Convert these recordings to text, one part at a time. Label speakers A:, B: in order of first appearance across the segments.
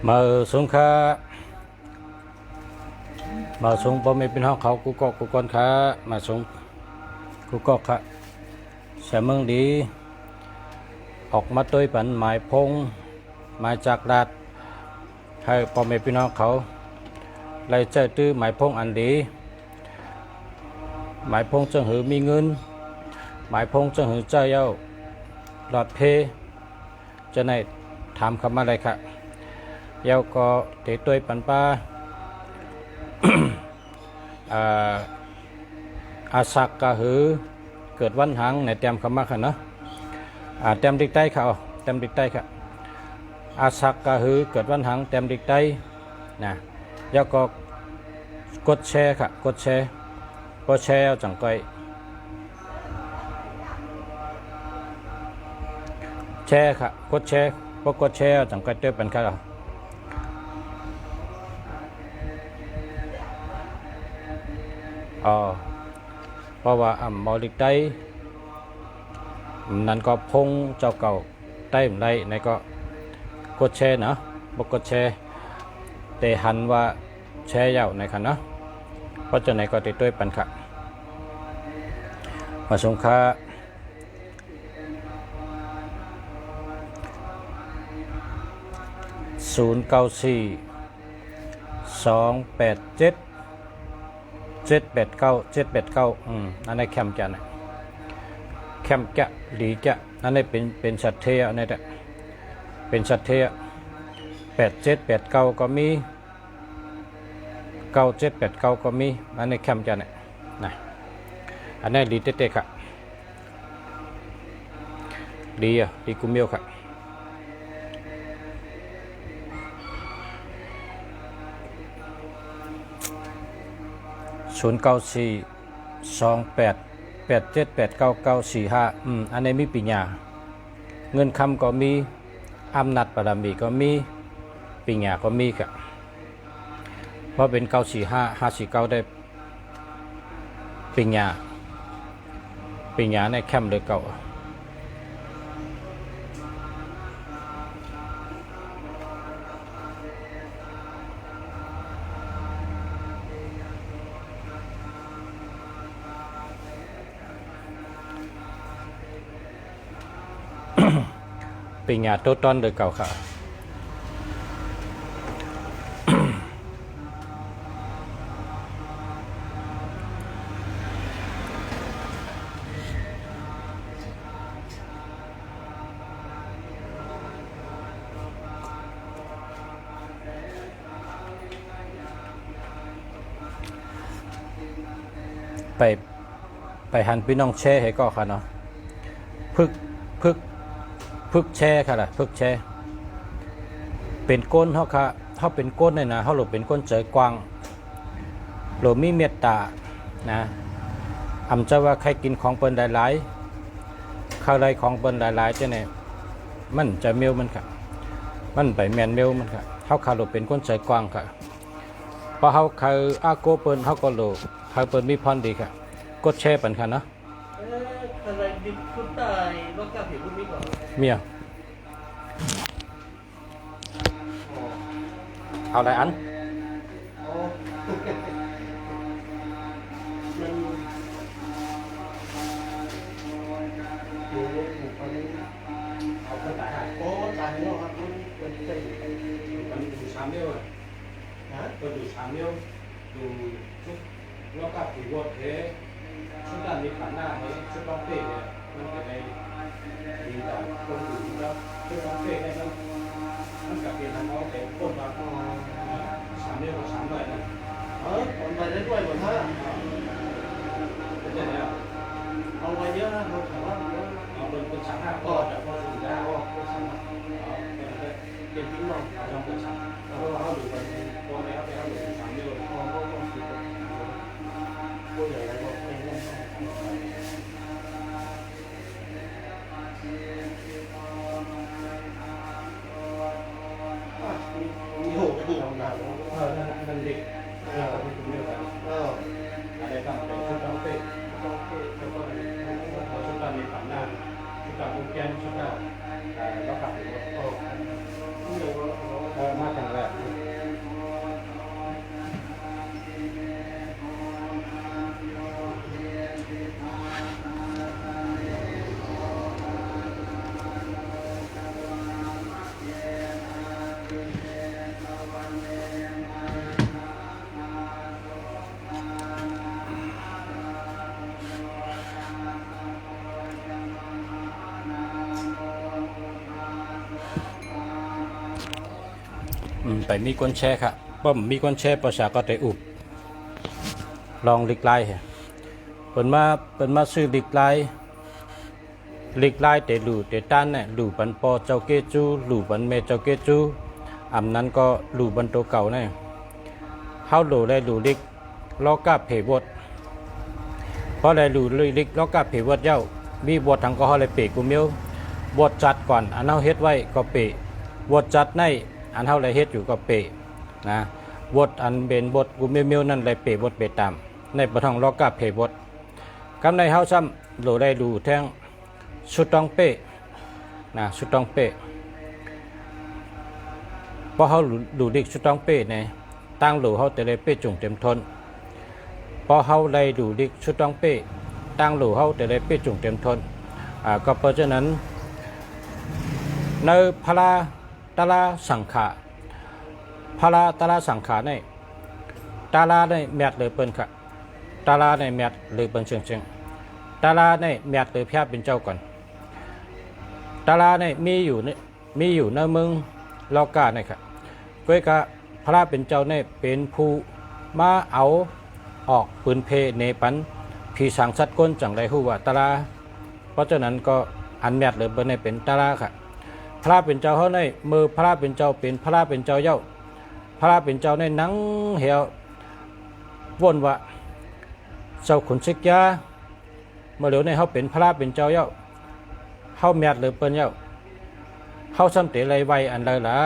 A: มาสงขามาสงพ่อแม่พี่น้องเขากูกอกกูกอนขามาสงกูกอกค่ะเสมองดีออกมาตัวปันหมายพงหมายจากดาดให้พ่อแม่พี่น้องเขาไล่ใจตื้อหมายพงอันดีหมายพงจะหือมีเงินหมายพงจะหือใจเย้าหลอดเพจะในถามคำอะไรค่ะเย้าก็เตะตัวปันป้า อาสักกะหือเกิดวันหังในเต็มคำมาค่ะเนาะเต็มดิกใต้ค่ะเต็มดิกใต้ค่ะอาสักกะหือเกิดวันหังเต็มดิกใต้นะแล้วก็กดแชร์ค่ะกดแชร์ก็แชร์จังก้อยแชร์ค่ะกดแชร์พอกดแชร์จังก้อยเติบเป็นค่ะเพราะว่าหมอลิกได้นั่นก็พงเจ้าเก่าได้ไรในก็กดแชร์นะบกกดแชร์แต่หันว่าแชร์ยาวในคันนะเพราะจะไหนก็ติดด้วยปันค่ะมาสงค่า094287789789อันนี้แคมจะนะแคมจะหลีจะอันนี้เป็นสัตว์เทียนี่แหละเป็นสัตว์เทีย8789ก็มี9789ก็มีอันนี้แคมจะนะอันนี้ดีเต๊ะๆค่ะดีดีกุมเมียวค่ะ094288778945อันนี้มีปัญญาเงินคำก็มีอำนาจบารมีก็มีปัญญาก็มีค่ะเพราะเป็น945549ได้ปัญญาในแคมป์เลยเก่าปัญญาตัวต้นเลยเก่าค่ะไปหันพี่น้องแช่ให้ก็ค่ะเนาะพึกแช่ค่ะล่ะพึกแช่เป็นก้นเขาค่ะเขาเป็นก้นเนี่ยนะเขาหลบเป็นก้นเจอกวางหลบมีเมตตานะจะว่าใครกินของเปิ้นหลายๆข้าวไรของเปิ้นหลายๆจะเนี่ยมันจะเมียวมันค่ะมันไปแมนเมียวมันค่ะเขาขาหลบเป็นก้นเจอกวางค่ะพอเขาอาโกเปิ้นเขาก็หลบเขาเปิ้นมีพรดีค่ะกดแช่ปันค่ะเนาะ
B: อะไรดิบคุณตายนอกจากเห็นพวกนี้ก่อน
A: เมียเอาอะไรอัน
B: เอาไปตายโอ้ตายแล้วครับมันจะ
A: มันดูชามเดียว
B: ฮะ
A: ก็ดูชามเดียวดูชุดแล้วก็ผีวัวเทชุดด้านมีขันหน้านี้ชุดต้องเตะเนี่ยมันเป็นในดีแต่คนอื่นแล้วชุดต้องเตะเนี่ยมันกับเป็นทางน้องแต่คนเราชามเดียวกับชามด้วยนะ
B: คนไปได้ด้วยหมดฮะ
A: เป็นยังไงอ่ะ
B: เอาไปเยอะนะเราแต่ว่า
A: เอาเป็นชามห้าก็จะพอสุดได้ก็ชาม
B: เก็บทิ้งลง
A: เอาลองเป็นชามแล้วก็เอาดูเป็นตัวแล้วไปเอาดูชามเดียว
B: พอก็ต้องสิบผู้ใหญ่แล้วก็ไม่ได้มีหกที่ทำงาน
A: นั่นเด็กเป็นคนเดียวกันอะไรต่างเป็นชุดต้องเตะแล้วก็ชุดตามีฝันหน้าชุดตาบุกแกนชุดตาแล้วกลับอยู่มาแข่งแรก ไปมีก้นแช่ค่ะป้อมมีก้นแช่ประชาก็ได้อุบลองลิกไล่เปิดมาซื้อลิกไล่แต่หลู่แต่ต้านเนี่ยหลู่บันปอเจ้าเกจูหลู่บันเมเจ้าเกจูนั้นก็หลู่บันโตเก่าเนี่ยเฮาหลู่ได้หลู่ลิกล้อกาเพวดเพราะได้หลู่ลิกล้อกาเพวดเย้ามีบททางก็เฮาเลยเปกูเมียวบทจัดก่อนอันเฮาเฮ็ดไว้ก็เปบทจัดในอันเฮาเลยเฮ็ดอยู่ก็เปนะบทอันเป็นบทกูเมียวนั่นเลยเปบทเปตามในบ่ท้องล้อกาเพบทกำในเฮาซ้ำหลู่ได้หลู่แท่งชุดตองเป้นะชุดตองเป้เพราะเขาดูดิชุดตองเป้เนี่ยตั้งหลูเขาแต่เลยเป้จุ่งเต็มทนเพราะเขาได้ดูดิชุดตองเป้ตั้งหลูเขาแต่เลยเป้จุ่งเต็มทนก็เพราะฉะนั้นในพระตาลาสังขาพระตาลาสังขาในตาลาในแมทเลยเปิ้นค่ะตาลาในแมทเลยเปิ้นเชิงตาลาในแมทเลยพระเป็นเจ้าก่อนตาลาเนี่ยมีอยู่ในเมืองลอกาเนี่ยครับก้อยกะพระเป็นเจ้าเนี่ยเป็นผู้มาเอาออกปืนเพเนปันผีสังสัตว์ก้นจังไรหูว่าตาลาเพราะฉะนั้นก็อันแมทเลยเปิ้นเนี่ยเป็นตาลาค่ะพระเป็นเจ้าเขาในมือพระเป็นเจ้าเป็นพระเป็นเจ้าเย้าพระเป็นเจ้าในหนังเหี่ยววนว่าเจ้าขุนศึกยาเมื่อเหลียวในเขาเป็นพระเป็นเจ้าเย้าเขาแมทเลยเปิ้นเย้าเขาซ้ำเตะไรไวอันไรล่ะ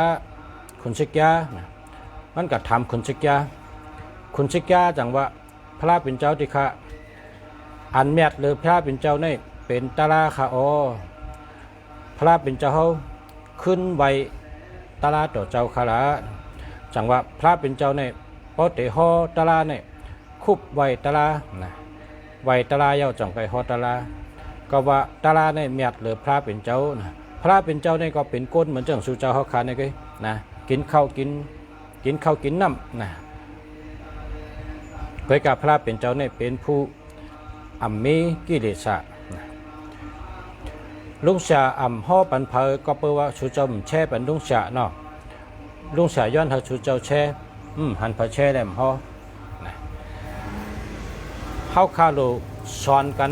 A: คุณชิกยามันก็ทำคุณชิกยาจังว่าพระเป็นเจ้าที่ข้าอันแมทเลยพระเป็นเจ้าเนี่ยเป็นตาลาค่ะอ๋อพระเป็นเจ้าเขาขึ้นไวตาลาต่อเจ้าค่ะละจังว่าพระเป็นเจ้าเนี่ยพอเตะฮอตาลาเนี่ยคุบไวตาลาไวตาลาเย้าจังไปฮอตาลาก็ว่าตาลาในเมียดหรือพระเป็นเจ้านะพระเป็นเจ้าเนี่ยก็เป็นก้นเหมือนเจ้าสู่เจ้าเขาขานี่ก็นะกินข้าวกินน้ำนะเพื่อกับพระเป็นเจ้าเนี่ยเป็นผู้มีกิเลสะลุงเสียห่อปันเพอก็เปว่าสู่เจ้าแช่เป็นลุงเสียเนาะลุงเสียย้อนเขาสู่เจ้าแช่หันพอแช่แหลมห่อนะเขาคาโลซ้อนกัน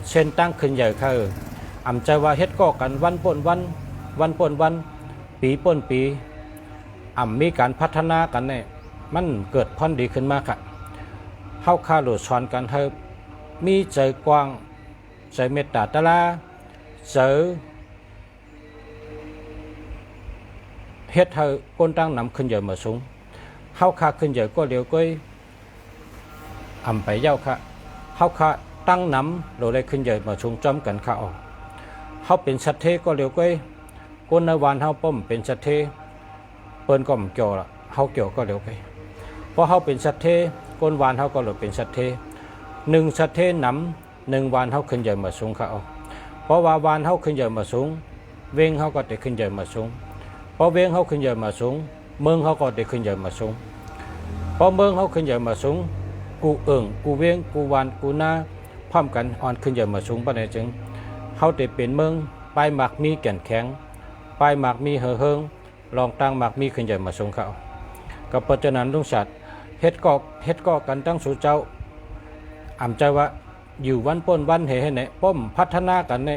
A: เช่นตั้งขึ้นใหญ่ค่ะใจว่าเฮ็ดก็กันวันป่นวันปีป่นปีมีการพัฒนากันเนี่ยมันเกิดพ้นดีขึ้นมากค่ะเฮาคาโลสอนกันเฮามีใจกว้างใจเมตตาตะลาใจเฮ็ดเฮาก้นตั้งนำขึ้นใหญ่มาสูงเฮาคาขึ้นใหญ่ก็เดี๋ยวก็ไปเย้าค่ะเฮาคาตั้งน้ำเราได้ขึ้นใหญ่มาชงจอมกันข้าออกเขาเป็นสัตเทก็เร็วก้อยก้นในวันเขาป้อมเป็นสัตเทเปิ้นก็มเกี่ยวละเขาเกี่ยวก็เร็วไปเพราะเขาเป็นสัตเทก้นวันเขาก็เลยเป็นสัตเทหนึ่งสัตเทน้ำหนึ่งวันเขาขึ้นใหญ่มาสูงข้าออกเพราะว่าวันเขาขึ้นใหญ่มาสูงเวงเขาก็ได้ขึ้นใหญ่มาสูงเพราะเวงเขาขึ้นใหญ่มาสูงเมืองเขาก็ได้ขึ้นใหญ่มาสูงเพราะเมืองเขาขึ้นใหญ่มาสูงกูกูเวงกูวันกูนาพร้อมกันอ่อนขึ้นใหญ่มาสูงปานใดจึงเขาได้เป็นเมืองปลายหมากมีแก่นแข็งปลายหมากมีเหิงลองตั้งหมากมีขึ้นใหญ่มาสูงเขาก็เพราะฉะนั้นลุงศักดิ์เฮ็ดก็กันตั้งสู่เจ้าใจว่าอยู่วันป้นวันเหให้ไหนป้อมพัฒนากันใน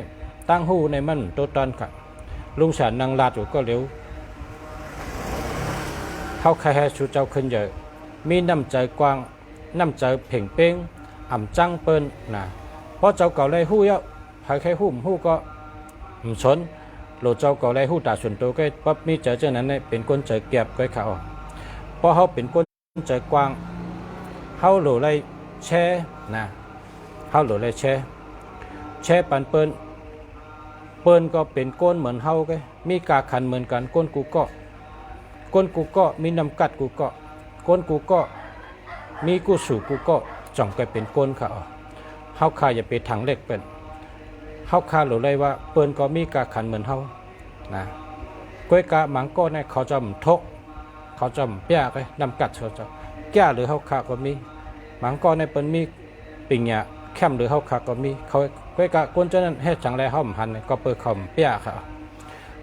A: ตั้งหู้ในมันโตตอนค่ะลุงศักดิ์นางลาดอยู่ก็เร็วเขาใครให้สู่เจ้าขึ้นใหญ่มีน้ำใจกว้างน้ำใจเพ่งเป้งจังเปิ้นนะเพราะเจ้าเก่าเลยหู้เยอะใครหู้หู้ก็สนโลเจ้าเก่าเลยหู้ตาส่วนตัวก็ปั๊บมีใจเจ้านั้นเป็นคนใจเก็บก็เขาเพราะเขาเป็นคนใจกว้างเขาโหลเลยแช่นะเขาโหลเลยแช่ปันเปิ้นก็เป็นก้นเหมือนเฮาก็มีกาขันเหมือนกันก้นกูก็มีน้ำกัดกูก็ก้นกูก็มีกูสู่กูก็จ่องก็เป็นก้นเขาเฮาคาอย่าไปถังเล็กเป็นเฮาคาหรือเลยว่าเปิ้นก็มีกาขันเหมือนเฮานะก้อยกาหมังก็เนี่ยเขาจะทกเขาจะเปียกเลยน้ำกัดเขาจะแก่หรือเฮาคาก็มีหมังก็เนี่ยเปิ้นมีปิ่งเนี่ยแคมหรือเฮาคาก็มีเขาก้อยกาก้นเจ้านั้นให้จังไรเฮาหันก็เปิดคอมเปียกค่ะ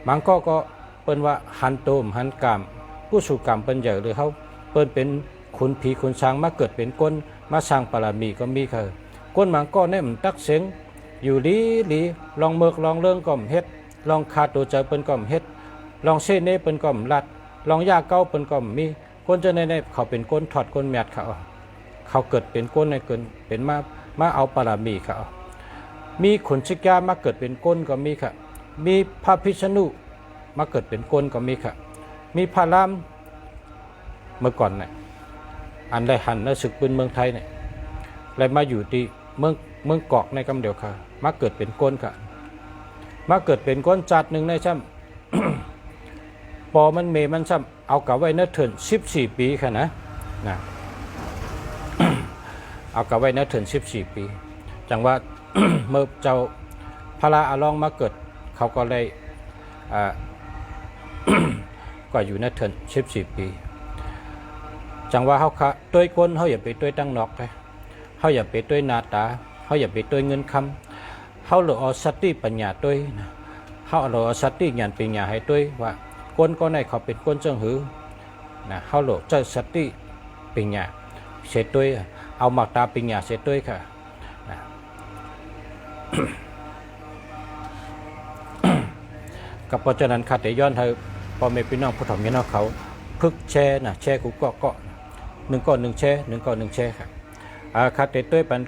A: หมังก็เปิ้นว่าหันตูมหันกาม ผู้สู่กรรมเปิ้นใหญ่หรือเขาเปิ้นเป็นขุนผีขุนช้างมาเกิดเป็นก้นมาสร้างบารมีก็มีค่ะก้นมังก็เนี่ยมันตักเสียงอยู่ลีลองเมิกลองเรื่องก่อมเฮ็ดลองขาดตัวใจเปิ้นก่อมเฮ็ดลองเส้นเนเปิ้นก่อมลัดลองยาเก้าเปิ้นก่อมมีก้นจะในเขาเป็นก้นถอดก้นแมดเขาเกิดเป็นก้นในเกินเป็นมาเอาบารมีค่ะมีขุนชิกามาเกิดเป็นก้นก็มีค่ะมีพระพิษณุมาเกิดเป็นก้นก็มีค่ะมีพระรามเมื่อก่อนเนี่ยอันได้หันในศึกปืนเมืองไทยเนี่ยเลยมาอยู่ที่เมืองเกาะในกำเดียวค่ะมาเกิดเป็นก้นค่ะมาเกิดเป็นก้นจัดหนึ่งในช่ำปอมันเมมันช่ำเอากับไว้เนื้อเถิน14 ปีค่ะนะ เอากับไว้เนื้อเถิน14 ปีจังว่า เมื่อเจ้าพระอาลองมาเกิดเขาก็เลย ก็อยู่ในเถิน14 ปีจังว่าเขาค่ะตัวก้นเขาอย่าไปตัวตั้งนอกเลยเขาอย่าไปตัวนาตาเขาอย่าไปตัวเงินคำเขาหลอกเอาสติปัญญาตัวนะเขาหลอกเอาสติญาณปัญญาให้ตัวว่าก้นก็ในเขาเป็นก้นเจ้าหือนะเขาหลอกเจ้าสติปัญญาเสียตัวเอาหมากตาปัญญาเสียตัวค่ะนะ กับเพราะฉะนั้นข้าแต่ย้อนเธอพอเมพี่น้องผู้ถ่อมพี่น้องเขาพึกแช่นะแช่กูเกาะ1 ก้อน 1 แช่1 ก้อน 1 แช่ครับข้าแต่ด้วยปัน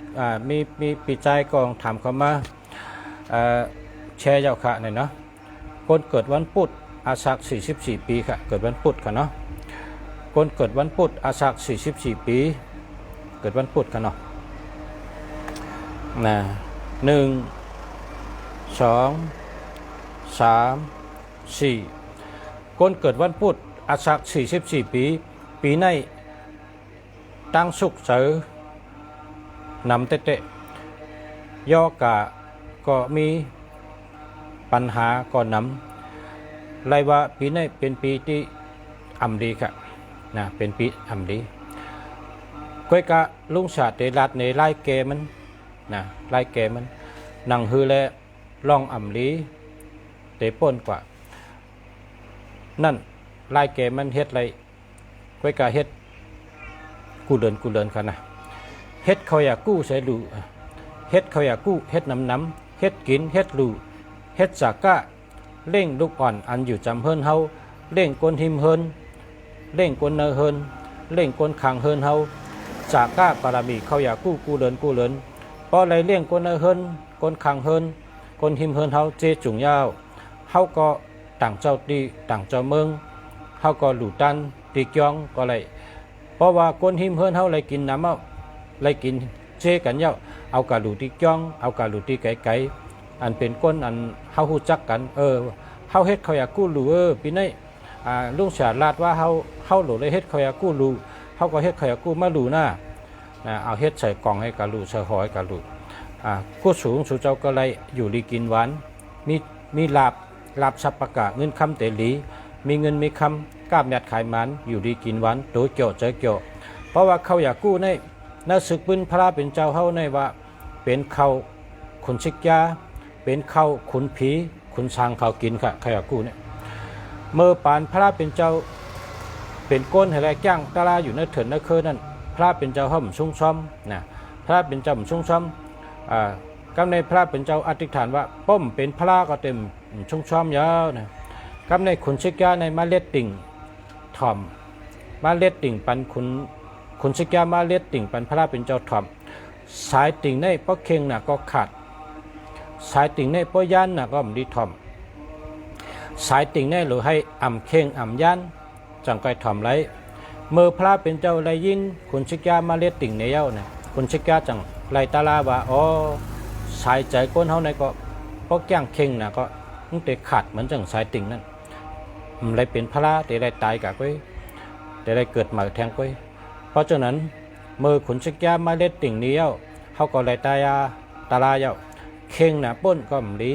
A: มีปีใจกองถามเขามาแช่เจ้าค่ะเนี่ยเนาะคนเกิดวันพุธอาศัก44 ปีค่ะเกิดวันพุธค่ะเนาะคนเกิดวันพุธอาศัก44 ปีเกิดวันพุธค่ะเนาะนะ1 2 3 4คนเกิดวันพุธอาศัก44 ปีในตั้งสุขเสอนำเตะย่อกะก็มีปัญหาก่อนนำไล่ว่าปีนี้เป็นปีที่อ่ำดีค่ะนะเป็นปีอ่ำดีก้อยกะลุงศาสตร์เดรัดในไล่แกมันนะไล่แกมันนั่งฮือแลล่องอ่ำดีเตะป่นกว่านั่นไล่แกมันเฮ็ดไรก้อยกะเฮ็ดกูเดินค่ะนะเฮ็ดเขาอยากกู้ใส่ลูเฮ็ดเขาอยากกู้เฮ็ดน้ำเฮ็ดกินเฮ็ดลูเฮ็ดจากกะเล่งลูกอ่อนอันอยู่จำเฮินเฮาเล่งก้นหิมเฮินเล่งก้นเนอเฮินเล่งก้นขังเฮินเฮาจากกะบารมีเขาอยากกู้เดินเพราะอะไรเล่งก้นเนอเฮินก้นขังเฮินก้นหิมเฮินเฮาเจจุงยาวเฮาก็ต่างเจ้าดีต่างเจ้าเมืองเฮาก็หลู่ตันตีกยองก็เลยเพราะว่าก้นหิมเฮินเฮาเลยกินน้ำเอาเลยกินเจกันเยาเอากะหลู่ตีจ้องเอากะหลู่ตีไก่อันเป็นก้นอันเฮาฮู้จักกันเฮาเฮ็ดเขาอยากกู้หลู่ปีนี้ลุงฉาดลาดว่าเฮาหลู่เลยเฮ็ดเขาอยากกู้หลู่เฮาก็เฮ็ดเขาอยากกู้มาหลู่หน้าเอาเฮ็ดใส่กล่องให้กะหลู่ใส่หอยกะหลู่ผู้สูงสู่เจ้าก็เลยอยู่ดีกินหวานมีลาบสัพปะกะเงินคำเตลีมีเงินมีคำกล้ามยัดขายมันอยู่ดีกินหวานโตเกี่ยวเจอเกี่ยวเพราะว่าเขาอยากกู้ในน่าศึกปืนพระเป็นเจ้าเฮาในว่าเป็นเขาขุนชิกยาเป็นเขาขุนผีขุนช้างเขากินค่ะเขาอยากกู้เนี่ยเมื่อปานพระเป็นเจ้าเป็นก้นให้แลจ้างตาลาอยู่ในเถินในเคยนั่นพระเป็นเจ้าห่มชุ่งซ้อมนะพระเป็นเจ้าชุ่งซ้อมกำในพระเป็นเจ้าอธิษฐานว่าป้อมเป็นพระก็เต็มชุ่งซ้อมยาวนะกำในขุนชิกยาในมาเล็ดติ่งถ่อมมาเล็ดติ่งปันขุนชิกยามาเล็ดติ่งปันพระเป็นเจ้าถ่อมสายติ่งในป้อเข่งน่ะก็ขาดสายติ่งในป้อยันน่ะก็มดีถ่อมสายติ่งในหรือให้อ่ำเข่งอ่ำยันจังไกถ่อมไรเมื่อพระเป็นเจ้าไรยินขุนชิกยามาเล็ดติ่งในเย้านะขุนชิกยาจังไรตาลาว่าอ๋อสายใจก้นเฮาในก็ป้อแก้งเข่งน่ะก็มันเตะขาดเหมือนจังสายติ่งนั่นไรเป็นพระแต่ไรตายกับก้อยแต่ไรเกิดมาแทงก้อยเพราะฉะนั้นเมื่อขุนชิกยามาเล็ดติ่งนี้เย้าเขาก็ไรตาลาเย้าเข่งน่ะป้นก็มลี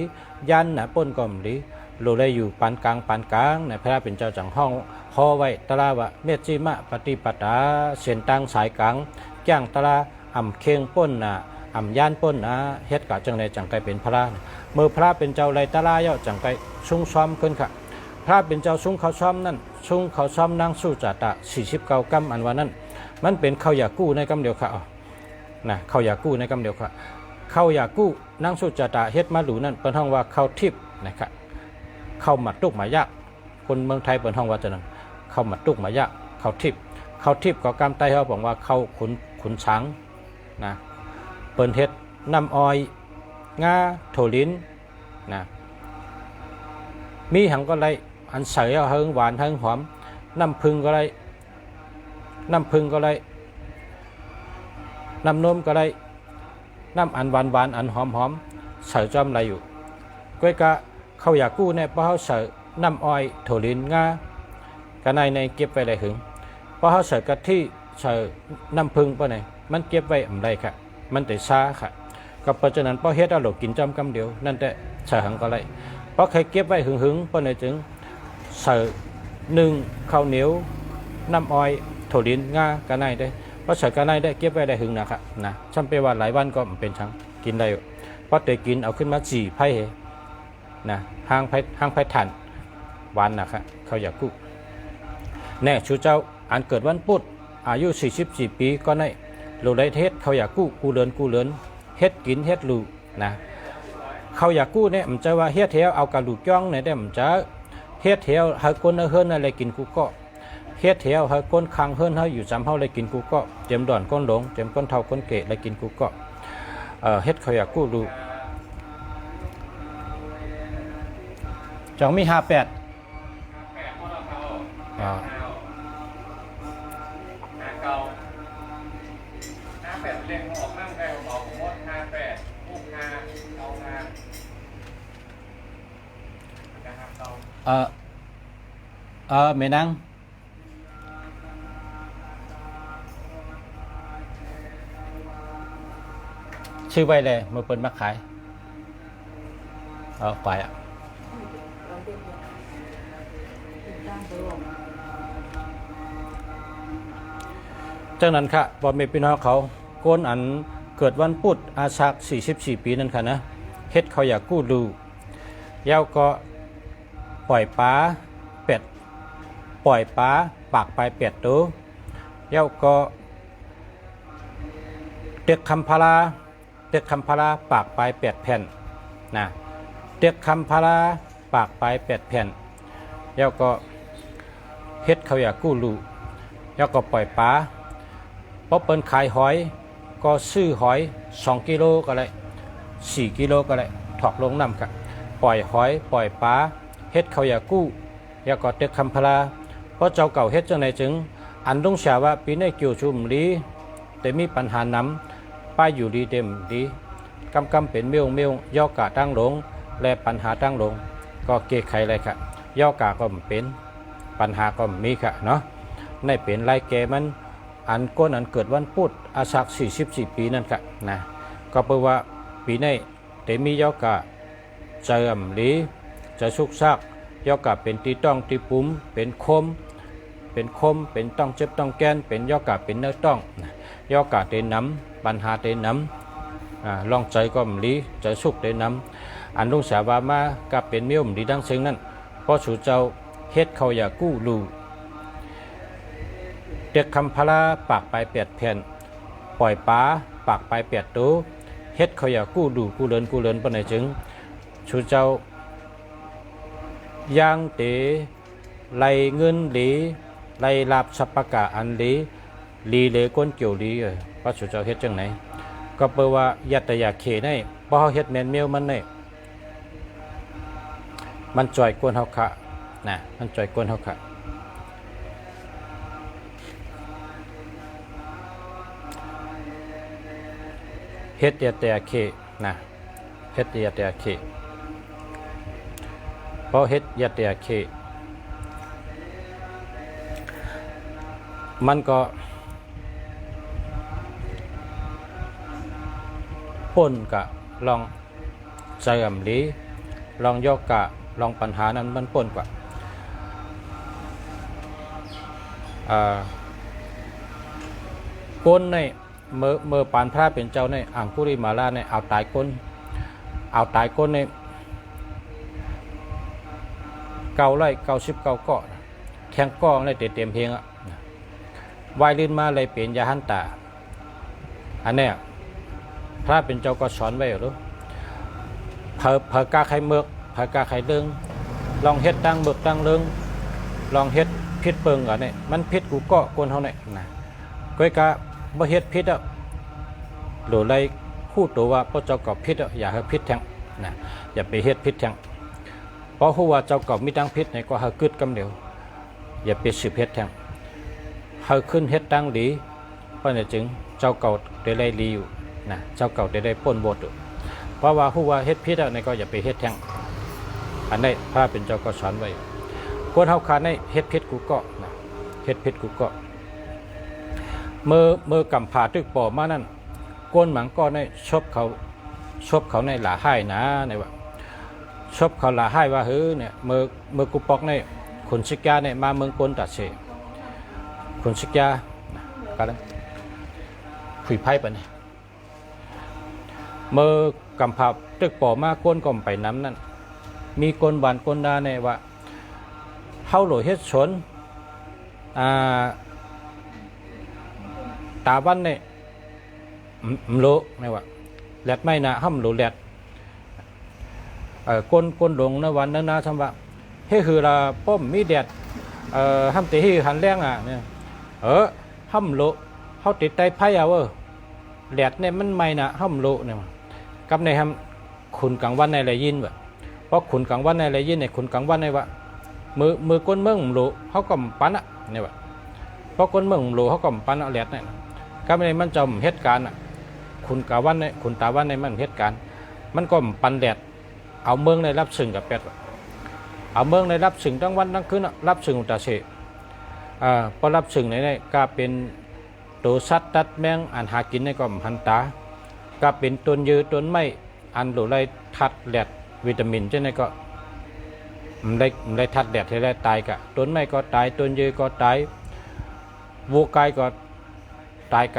A: ยันน่ะป้นก็มลีโลได้อยู่ปานกลางในพระเป็นเจ้าจังห้องฮอไว้ตาลาว่าเมจิมะปฏิปตาเส้นตังสายกลางจ้างตาลาอ่ำเข่งป้นน่ะอ่ำย่านป้นนะเฮ็ดกะจังไดจังไกเป็นพระเมื่อพระเป็นเจ้าไรตาลาเย้าจังไกชุ่งซ้อมขึ้นค่ะพระเป็นเจ้าชุ่งเขาซ้อมนั่น ชุ่งเขาซ้อมนั่งสู้จ่าตะ49 กำอันวันนั้นมันเป็นข้าวยากู้ในกำเดียวค่ะนะข้าวยากู้ในกำเดียวค่ะข้าวยากู้นั่งสู้จ่าตะเฮ็ดมาดูนั่นเป็นห้องว่าข้าวทิพย์นะครับข้าวหมัดตุกหมายากคนเมืองไทยเป็นห้องว่าจะนั่นข้าวหมัดตุกหมายากข้าวทิพย์ก็กำไตเขาบอกว่าข้าวขุนช้างนะเปิ้นเฮ็ดน้ำอ้อยงาโถลิ้นนะมีหังก็ไรอันใส่เอาเฮิงหวานเฮิงหอมน้ำผึ้งก็ไรน้ำนมก็ไรน้ำอันหวานอันหอมใส่จอมไรอยู่ก้อยกะเขาอยากกู้เนี่ยเพราะเขาใส่น้ำอ้อยโถลิ้นงากะในเก็บไว้ได้หึงเพราะเขาใส่กะทิใส่น้ำผึ้งปะไหนมันเก็บไว้อำไรค่ะมันแต่ช้าค่ะก็เพราะฉะนั้นพอเฮ็ดเอาหลกกินจอมกำเดียวนั่นแต่ใส่หังก็ไรเพราะใครเก็บไว้หึงเพราะไหนจึงใส่1ข้าวเหนียวน้ำอ้อยโถลิ้นงากะในได้เพราะใส่กะในได้เก็บไว้ได้หึงนะครับนะช่ำไปว่าหลายวันก็มันเป็นชั้งกินได้เพราะแต่กินเอาขึ้นมาจีไผ่นะห้างไผ่ถ่านหวานนะครับเขาอยากกู้แน่ชูเจ้าอันเกิดวันพุธอายุ44 ปีก็ได้ลูกได้เฮ็ดเขาอยากกู้เลือนเฮ็ดกินเฮ็ดลูนะเขาอยากกู้เนี่ยมันจะว่าเฮ็ดเทียวเอากระดูกจ้องเนี่ยได้มันจะเฮ็ดเทียวให้คนเฮิรนอะไรกินกูก็เฮ็ดเทียวให้คนคังเฮิรนให้อยู่จำเฮาอะไรกินกูก็เต็มดอนก้นหลงเต็มก้นเท่าก้นเกะอะไรกินกูก็เฮ็ดเขาอยากกู้ลูจังมี58
B: เรียงออกนั่งไกลออกผมว่า58 65เอามานะครับ
A: เมนังชื่อไว้เลยมาเปิดมาขายไปอ่ะจากนั้นค่ะบอมเมพี่น้องเขาโกนอันเกิดวันพุธอาชาก44 ปีนั่นค่ะนะเฮ็ดเขาอยากกู้ดูยาวก็ปล่อยปลาเป็ดปล่อยปลาปากไปเป็ดตัวยาวก็เด็กคำพาราปากไป8 แผ่นนะเด็กคำพาราปากไป8 แผ่นยาวก็เฮ็ดเขาอยากกู้ดูยาวก็ปล่อยปลาเพราะเปิ้นขายหอยก็ซื้อหอย2 กิโลก็ได้4 กิโลก็ได้ถอกลงน้ำกันปล่อยหอยปล่อยปลาเฮ็ดเขาอยากกู้อยากกอดเด็กคำพลาเพราะเจ้าเก่าเฮ็ดจังไหนจึงอันต้องเสียว่าปีนี้เกี่ยวชุมลีแต่มีปัญหาน้ำป้ายอยู่ดีเต็มดีกำเป็นเมียวย่อกะตั้งลงและปัญหาตั้งลงก็เกะไขเลยค่ะย่อกะก็เป็นปัญหาก็มีค่ะเนาะในเป็นไรแกมันอันก้นอันเกิดวันพุธอาชาก44 ปีนั่นค่ะนะก็แปลว่าปีนี้แต่มีย่อกะเจิมหรือจะสุกซักย่อกะเป็นตีต้องตีปุ่มเป็นคมเป็นต้องเจ็บต้องแกนเป็นย่อกะเป็นเนื้อต้องย่อกะเตน้ำปัญหาเตน้ำลองใจก็มลีใจสุกเตน้ำอันลุงสาวามากับเป็นเมียวมลีดังเชิงนั้นเพราะสู่เจ้าเฮ็ดเขาอยากกู้ลูเด็กคำพลาปากไป8 แผ่นปล่อยปลาปากไป8 ตัวเฮ็ดเขาอยากกู้ดูกู้เลินปานไหนจึงชูเจ้าย่างเตไล่เงินหลีไล่ลาบสัปปะกะอันหลีเลก้นเกี่ยวหลีว่าชูเจ้าเฮ็ดจังไหนก็แปลว่ายัตยาเขได้เพราะเฮ็ดแมนเมียวมันได้มันจ่อยกวนเฮาคะนะมันจ่อยกวนเฮาคะเฮ็ดแต่เคนะเฮ็ดแต่เคเพราะเฮ็ดแต่เคมันก็ป่นกะลองใจอ่ำลีลองยกกะลองปัญหานั้นมันป่นกว่าก้นในเมื่อปานพระเป็นเจ้าในอังคุริมาลาในเอาตายก้นใน999 เกาะ แทงกล้องเลยเต็มเพลงอ่ะวายลื่นมาเลยเปลี่ยนยาหันตาอันเนี้ยพระเป็นเจ้าก็สอนไว้หรือเผอกาไข่เมือกเผอกาไข่เดิงลองเฮ็ดตั้งเมือกตั้งเดิงลองเฮ็ดพิษเปิงก่อนเนี่ยมันพิษกูก็กวนเฮาเนี่ยนะก้อยกะบ่เฮ็ดพิษอ่ะหรือไรคู่ตัวว่าพระเจ้าก็พิษอ่ะอย่าให้พิษแทงนะอย่าไปเฮ็ดพิษแทงเพราะฮู้ว่าเจ้าก็มีตั้งพิษเนี่ยก็หากึดกำเดียวอย่าไปสืบเฮ็ดแทงเฮาขึ้นเฮ็ดตั้งดีเพราะเนี่ยจึงเจ้าเก่าได้ดีอยู่นะเจ้าเก่าได้ป้นบทอยู่เพราะว่าฮู้ว่าเฮ็ดพิษอ่ะเนี่ยก็อย่าไปเฮ็ดแทงอันนี้พระเป็นเจ้าก็สอนไว้คนเฮาขาดในเฮ็ดพิษกูก็นะเฮ็ดพิษกูก็เมื่อกำผ่าตึกปอมานั่นก้นหมังก็ในชบเขาในหลาให้นะในว่าชบเขาหลาให้ว่าเฮ้ยเนี่ยเมื่อกูปอกในขุนชิกยาเนี่ยมาเมืองก้นตัดเสขุนชิกยากันผุยไพ่ปะเนี่ยเมื่อกำผ่าตึกปอมาก้นก็ไปน้ำนั่นมีก้นบานก้นดาในว่าเฮาโหลเฮ็ดชนตาวันเนี่ยโลนี่ว่าแหลดไม่นะห้ำโลแหลดก้นหลงในวันนั้นนะทำว่าเฮ้คือเราป้อมมีแดดห้ำตีให้หันแรงอ่ะเนี่ยห้ำโลเขาติดใจไพ่เอาแหลดเนี่ยมันไม่นะห้ำโลเนี่ยกับในห้ำขุนกลางวันในไรยินแบบเพราะขุนกลางวันในไรยินเนี่ยขุนกลางวันในว่ามือก้นเมืองโลเขาก็ปั้นอ่ะเนี่ยว่าเพราะก้นเมืองโลเขาก็ปั้นเอาแหลดเนี่ยก็ในมันจมเหตุการณ์คุณกาวันในคุณตาวันในมันเหตุการณ์มันก็ปันแดดเอาเมืองในรับสึงกับเป็ดเอาเมืองในรับสึงทั้งวันทั้งคืนรับสึงอุตเสพอรับสึงในก็เป็นตัวสัตว์ตัดแมงอันหากินในก็หันตาก็เป็นต้นยืต้นไม้อันหลุไรทัดแดดวิตามินเช่นนี้ก็ได้ทัดแดดให้ได้ตายกะต้นไม้ก็ตายต้นยืก็ตายวัวกายก็ตายก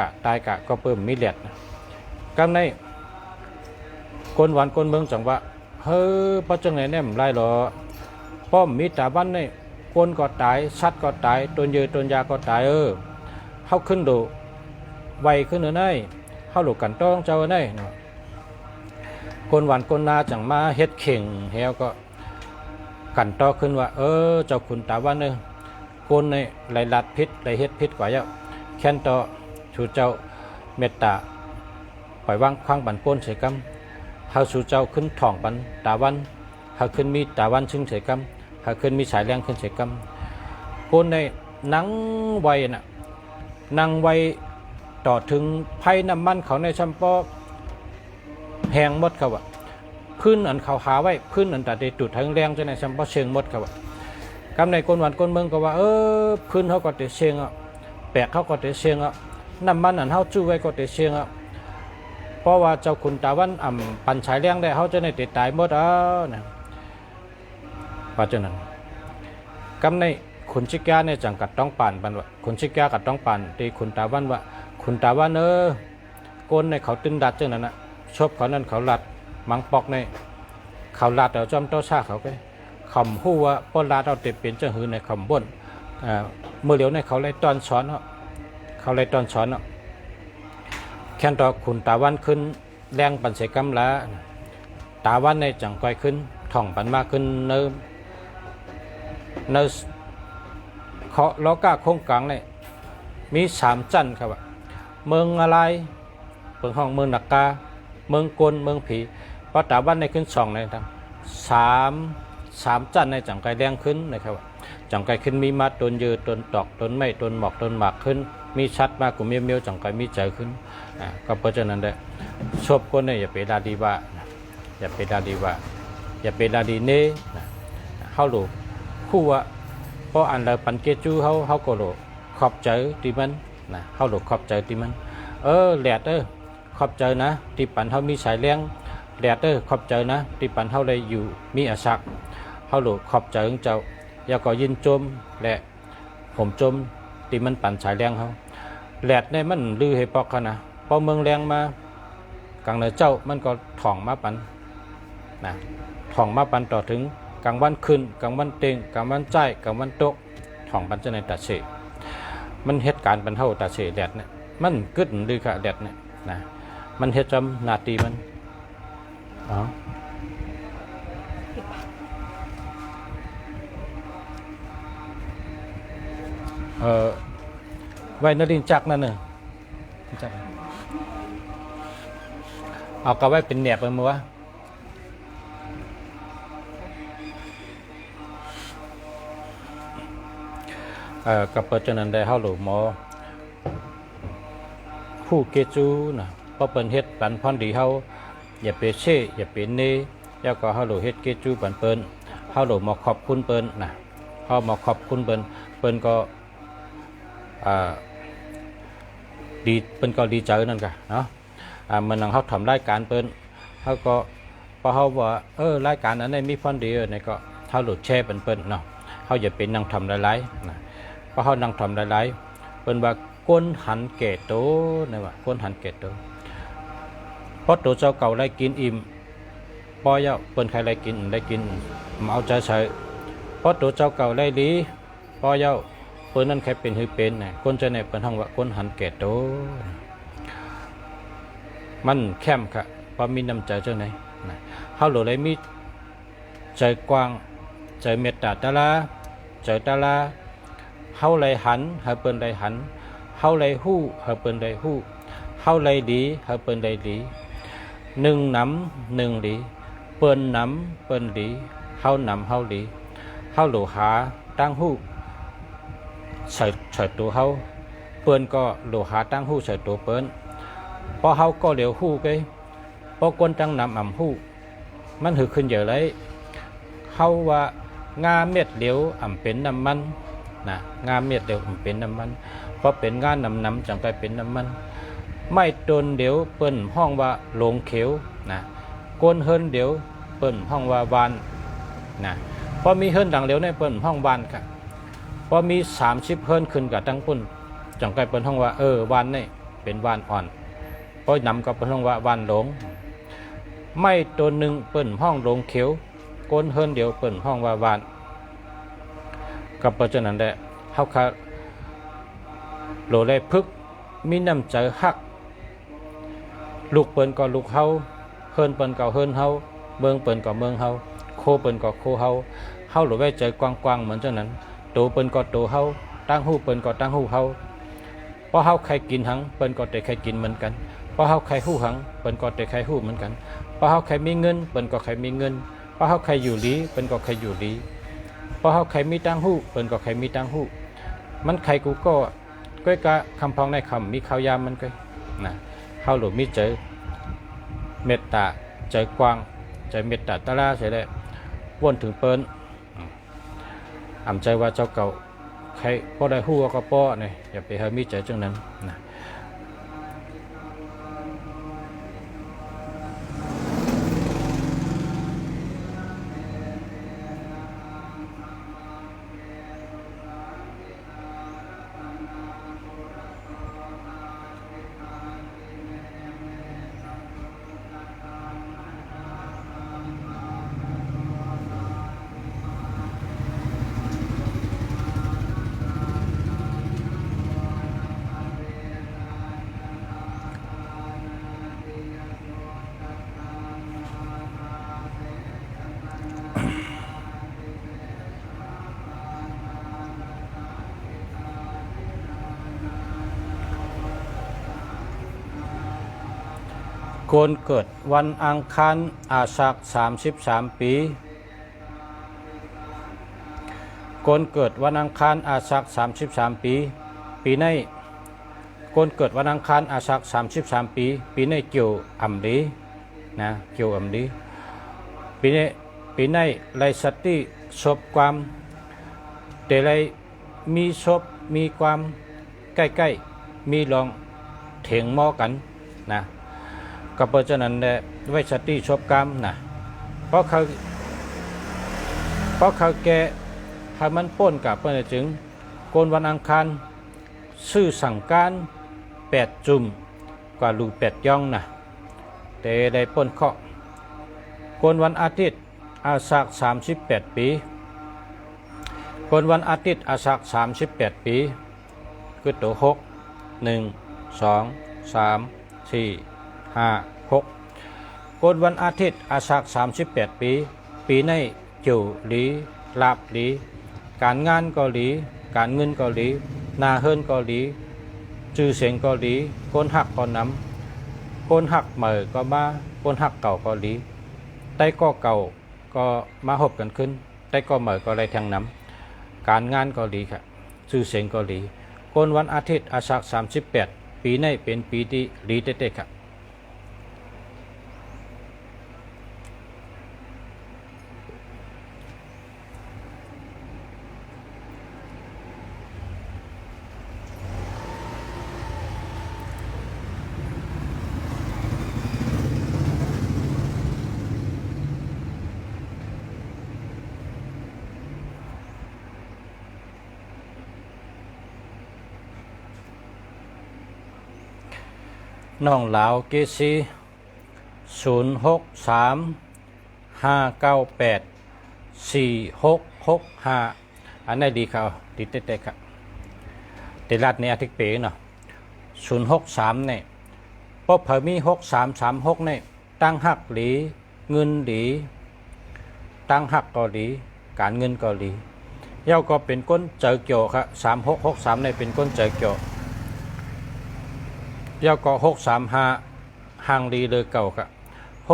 A: ะก็เพิ่มมีแดดกันในคนหวานคนเมืองจังว่าเฮ้ยพระจังไหนเนี่ยมันไรหรอป้อมมีตาวันนี่คนก็ตายสัตว์ก็ตายต้นยืต้นยาก็ตายเข้าขึ้นดูไวขึ้นเนยเข้าหลุกันต้องเจ้าเนยคนหวานคนนาจังมาเฮ็ดเข่งเฮวก็กันต่อขึ้นว่าเจ้าคุณตาวันเนี่ยคนในไหลลัดพิษไหลเฮ็ดพิษกว่าเยอะแค่นต่อชูเจ้าเมตตาปล่อยวางคว้างบันป้นเฉยกำเฮาชูเจ้าขึ้นถ่องบันตาวันเฮาขึ้นมีตาวันชึงเฉยกำเฮาขึ้นมีสายแรงขึ้นเฉยกำคนในนังไวน่ะนังไวต่อถึงไผ่น้ำมันเขาในชัมปอแหงหมดเขาว่าพื้นอันเขาหาไว้พื้นอันตัดได้จุดทั้งแรงจะในชัมปอเชิงหมดเขาว่ากำในคนหวานคนเมืองก็ว่าพื้นเขาก็ได้เชิงแปะเขาก็ได้เชิงน้ำมันอันเขาจู้ไว้ก็ได้เชิงเพราะว่าเจ้าคุณตาวันปั่นฉายแรงได้เขาจะในติดตายหมดนะว่าจนั้นกำในขุนชิกาเนี่ยจังกัดต้องปั่นบันว่าขุนชิกากัดต้องปั่นตีขุนตาวันว่าขุนตาวันโกนในเขาตึงดัดจังนั้นนะชบเขานั่นเขาลัดมังปอกในเขาลัดเอาจอมโตชาเขาไปคำหู้ว่าป้นลาดเอาเต็มเป็นจังหือในคำบ่นเมื่อเดี๋ยวในเขาเลยตอนสอนเขาเลยตอนสอนแค่ต่อขุนตาวันขึ้นแรงปันเสกำละตาวันในจังก้อยขึ้นท่องปันมากขึ้นเนื้อเขาล้อก้าโค้งกลางเนี่ยมี3จันครับเมืองอะไรเมืองห้องเมืองนักกาเมืองกลเมืองผีเพราะตาวันในขึ้น2ในทั้ง3จันในจังก้อยแรงขึ้นนะครับจังก้อยขึ้นมีมัดต้นยืดต้นตอกต้นไม้ต้นหมอกต้นหมากขึ้นมีชัดมากกว่าเมียวจังก้อยมีใจขึ้นก็เพราะฉะนั้นได้ชอบคนเนี่ยอย่าไปด่าดีว่าอย่าไปด่าดีว่าอย่าไปด่าดีเน่เข้าหลูคู่ว่าเพราะอันเราปันเกจูเขาก็หลูขอบใจที่มันเข้าหลูขอบใจที่มันแหลดขอบใจนะที่ปันเขามีสายแรงแหลดขอบใจนะที่ปันเขาเลยอยู่มีอาศักเข้าหลูขอบใจของเจ้าอย่าก็ยินจมและผมจมที่มันปั่นสายแรงเขาแหลดในมันลือให้ปอกเขานะพอเมืองแรงมากลางเหนือเจ้ามันก็ถ่องมาปันถ่องมาปันต่อถึงกลางวันขึ้นกลางวันเต็งกลางวันใจกลางวันตกถ ของปัญจในตัดเสมันเหตุการณ์บรรเทาตัดเสแดดเนี่ยมันกึศหรือค่ะแดดเนี่ยนะมันเหตุจำนาทีมันอ๋อไว้นรินจักนั่นเนอะเอากระไว้เป็นแหนบไปมั้วกับปัจจุบันได้เข้าหลุมหมอผู้เกจูนะเพราะเป็นเฮ็ดปันพรดีเขาอย่าไปเช่อย่าไปเนแล้วก็เข้าหลุเฮ็ดเกจูปันเปิ้นเข้าหลุมาขอบคุณเปิ้นนะเข้ามาขอบคุณเปิ้นก็ดีเป็นก็ดีใจนั่นกะเนาะมันนังเขาทำรายการเปิ้นเขาก็พอเขาว่ารายการนั้นในมีพรดีเนี่ยก็เขาหลุดแช่เปิ้นเนาะเขาอย่าเป็นนั่งทำหลายๆนะพอเขานั่งทำหลายๆเปิ้นว่าก้นหันเกตโตนี่ว่าก้นหันเกตโตเพราะตัวเจ้าเก่าได้กินอิ่มพอเยาเปิ้นใครได้กินมาเอาใจใส่เพราะตัวเจ้าเก่าได้ดีพอเยาเปิ้นนั่นใครเป็นหรือเป็นน่ะคนจะในเปิ้นห้องว่าก้นหันเกตโตมันแคมค่ะพอมีน้ำใจเจ้าไหนนะเฮาหลุดเลยมีใจกว้างใจเมตตาตาลาใจตาลาเฮาเลยหันเฮาเปิ้นเลยหันเฮาเลยฮู้เฮาเปิ้นเลยฮู้เฮาเลยดีเฮาเปิ้นเลยดีหนึ่งน้ำหนึ่งดีเปิ้นน้ำเปิ้นดีเฮาน้ำเฮาดีเฮาหลูหาตั้งฮู้ใส่ตัวเฮาเปิ้นก็หลูหาตั้งฮู้ใส่ตัวเปิ้นพอเฮาก็เหลียวฮู้ไกพอคนตั้งน้ำอ่ำฮู้มันหือขึ้นเยอะเลยเฮาว่างาเม็ดเหลียวอ่ำเป็นน้ำมันนะงาเม็ดเหลียวอ่ำเป็นน้ำมันเพราะเป็นงาน้ำจังไปเป็นน้ำมันไม่ตนเดี๋ยวเปิ้นห้องว่าหลงเขียวนะก้นเฮิรนเดี๋ยวเปิ้นห้องว่าวานนะพอมีเฮิรนดังเหลียวในเปิ้นห้องวานค่ะพอมี30เฮิรนขึ้นกับตั้งปุ่นจังไปเปิ้นห้องว่าวานนี่เป็นวานอ่อนพอนำกับเปิ้นห้องว่าวานหลงไม่ตัวหนึ่งเปิ้นห้องหลงเขียวก้นเฮิรนเดี๋ยวเปิ้นห้องว่าวานกับเพราะฉะนั้นแหละเฮาค่ะโลเลยพึกมีน้ำใจฮักลูกเปิ้นก็ลูกเฮาเฮิรนเปิ้นก็เฮิรนเฮาเมืองเปิ้นก็เมืองเฮาโคเปิ้นก็โคเฮาเฮาหรือไว้ใจกว้างๆเหมือนเจ้านั้นโตเปิ้นก็โตเฮาตั้งหู้เปิ้นก็ตั้งหู้เฮาเพราะเฮาใครกินหังเปิ้นก็ได้ใครกินเหมือนกันเพราะเฮาใครหู้หังเปิ้นก็ได้ใครหู้เหมือนกันเพราะเฮาใครมีเงินเปิ้นก็ใครมีเงินเพราะเฮาใครอยู่ดีเปิ้นก็ใครอยู่ดีเพราะเฮาใครมีตั้งหู้เปิ้นก็ใครมีตั้งหู้มันใครกูก็ก้อยกะคำพองในคำมีข้าวยามมันก็นะเฮาหลุดมีใจเมตตาใจกว้างใจเมตตาตาลาเสียเลยวนถึงเปิ้นอ่ำใจว่าเจ้าเก่าใครพอได้ฮู้ก็ป้อเนี่ยอย่าไปให้มีใจจังนั้นนะคนเกิดวันอังคารอาสัก33 ปีคนเกิดวันอังคารอาสัก33 ปีปีในคนเกิดวันอังคารอาสัก33 ปีปีในเกี่ยวอ่ำดีนะเกี่ยวอ่ำดีปีในไรสติศพความแต่ไรมีศพมีความใกล้ๆมีลองเถียงหม้อกันนะก็เพราะฉะนั้นไว้สติชอบกรรมนะเพราะเขาแก่ให้มันป้นกับเพื่อนจึงโกนวันอังคารซื่อสั่งการ8 จุ่มกว่าลูก8 ย่องนะแต่ได้ป้นเคาะโกนวันอาทิตย์อาสัก38 ปีค คนวันอาทิตย์อาศัก38 ปีคือตัว6 1 2 3 4 5 6คนวันอาทิตย์อาศัก38 ปีปีในจิ๋วหลีลาบหลีการงานก็หลีการเงินก็หลีนาเฮิรนก็หลีชื่อเสียงก็หลีคนหักก็นำคนหักเหม่อก็มาคนหักเก่าก็หลีใต้ก็เก่าก็มาหบกันขึ้นใต้ก็เหม่อก็ไรแทงน้ำการงานก็หลีค่ะชื่อเสียงก็หลีคนวันอาทิตย์อาศัก38 ปีในเป็นปีที่หลีเด็ดๆค่ะน้องลาวเกซี0635984665อันนี้ดีครับดีเต็ดๆครับติรัดในอาทิตย์เป๋เนาะ063เนี่ยป๊อบเผมี6336เนี่ยตั้งหักหลีเงินหลีตั้งหักก็หลีการเงินก็หลีเย้าก็เป็นก้นเจอเกี่ยวครับ3663เนี่ยเป็นก้นเจอเกี่ยวเย้าก็635ห่างดีเลยเก่าครับ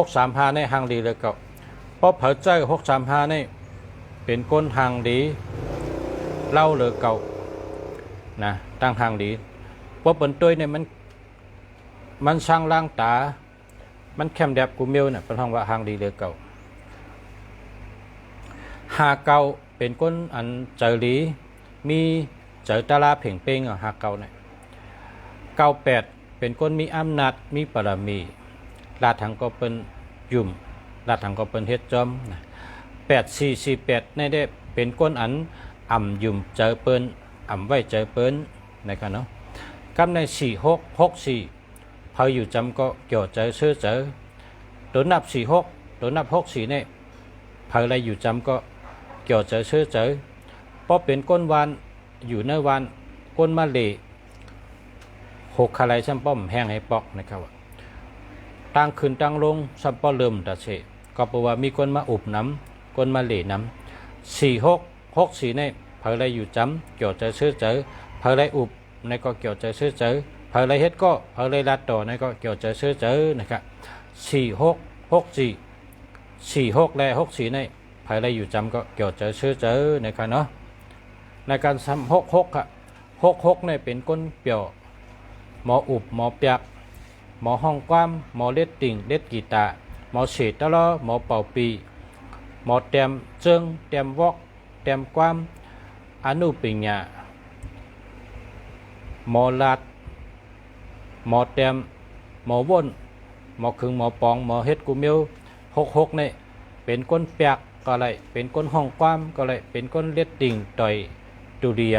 A: 635ในห่างดีเลยเก่าป๊อบเผอเจอ635เนี่ยเป็นก้นห่างดีเล่าเลยเก่านะตั้งห่างดีป๊อบเป็นตัวเนี่ยมันสร้างล่างตามันแคมแดบกูเมียวเนี่ยเป็นห้องว่าห่างดีเลยเก่าหาเก่าเป็นก้นอันเจอหลีมีเจอตาลาเพ่งเป้งหาเก่าเนี่ย98เป็นก้นมีอำนาจมีปรมีลาดทางก็เป็นยุ่มลาดทางก็เป็นเฮ็ดจอม8448ในได้เป็นก้นอันอ่ำยุ่มเจอเปิ้นอ่ำไว้เจอเปิ้นนะครับเนาะกำใน4664พออยู่จำก็เกี่ยวเจอซื้อเจอตัวนับ46ตัวนับ64เนี่ยพออะไรอยู่จำก็เกี่ยวเจอซื้อเจอเพราะเป็นก้นวานอยู่ในวานก้นมะเลหกคาไลซัมป้อมแห้งให้ปอกนะครับตั้งขึ้นตั้งลงซัมป้อเริ่มตัดเสก็เพราะว่ามีคนมาอุบน้ำคนมาเหล่น้ำ4664ในเผยไรอยู่จำเกี่ยวใจซื้อเจอเผยไรอุบในก็เกี่ยวใจซื้อเจอเผยไรเฮ็ดก็เผยไรลัดต่อในก็เกี่ยวใจซื้อเจอนะครับ4664และ64ในเผยไรอยู่จำก็เกี่ยวใจซื้อเจอนะครับเนาะในการซ้ำ66ค่ะ66ในเป็นก้นเปี่ยวหมออุบหมอเปียกหมอห้องความหมอเล็ดติ่งเล็ดกีตาหมอเฉดตะลอหมอเป่าปีหมอเต็มเจิงเต็มวอกเต็มความอนุปิญญาหมอลาดหมอเต็มหมอว่นหมอคึงหมอปองหมอเฮ็ดกูเมียว66นี่เป็นก้นเปียกก็เลยเป็นก้นห้องความก็เลยเป็นก้นเล็ดติ่งต่อยตุเดีย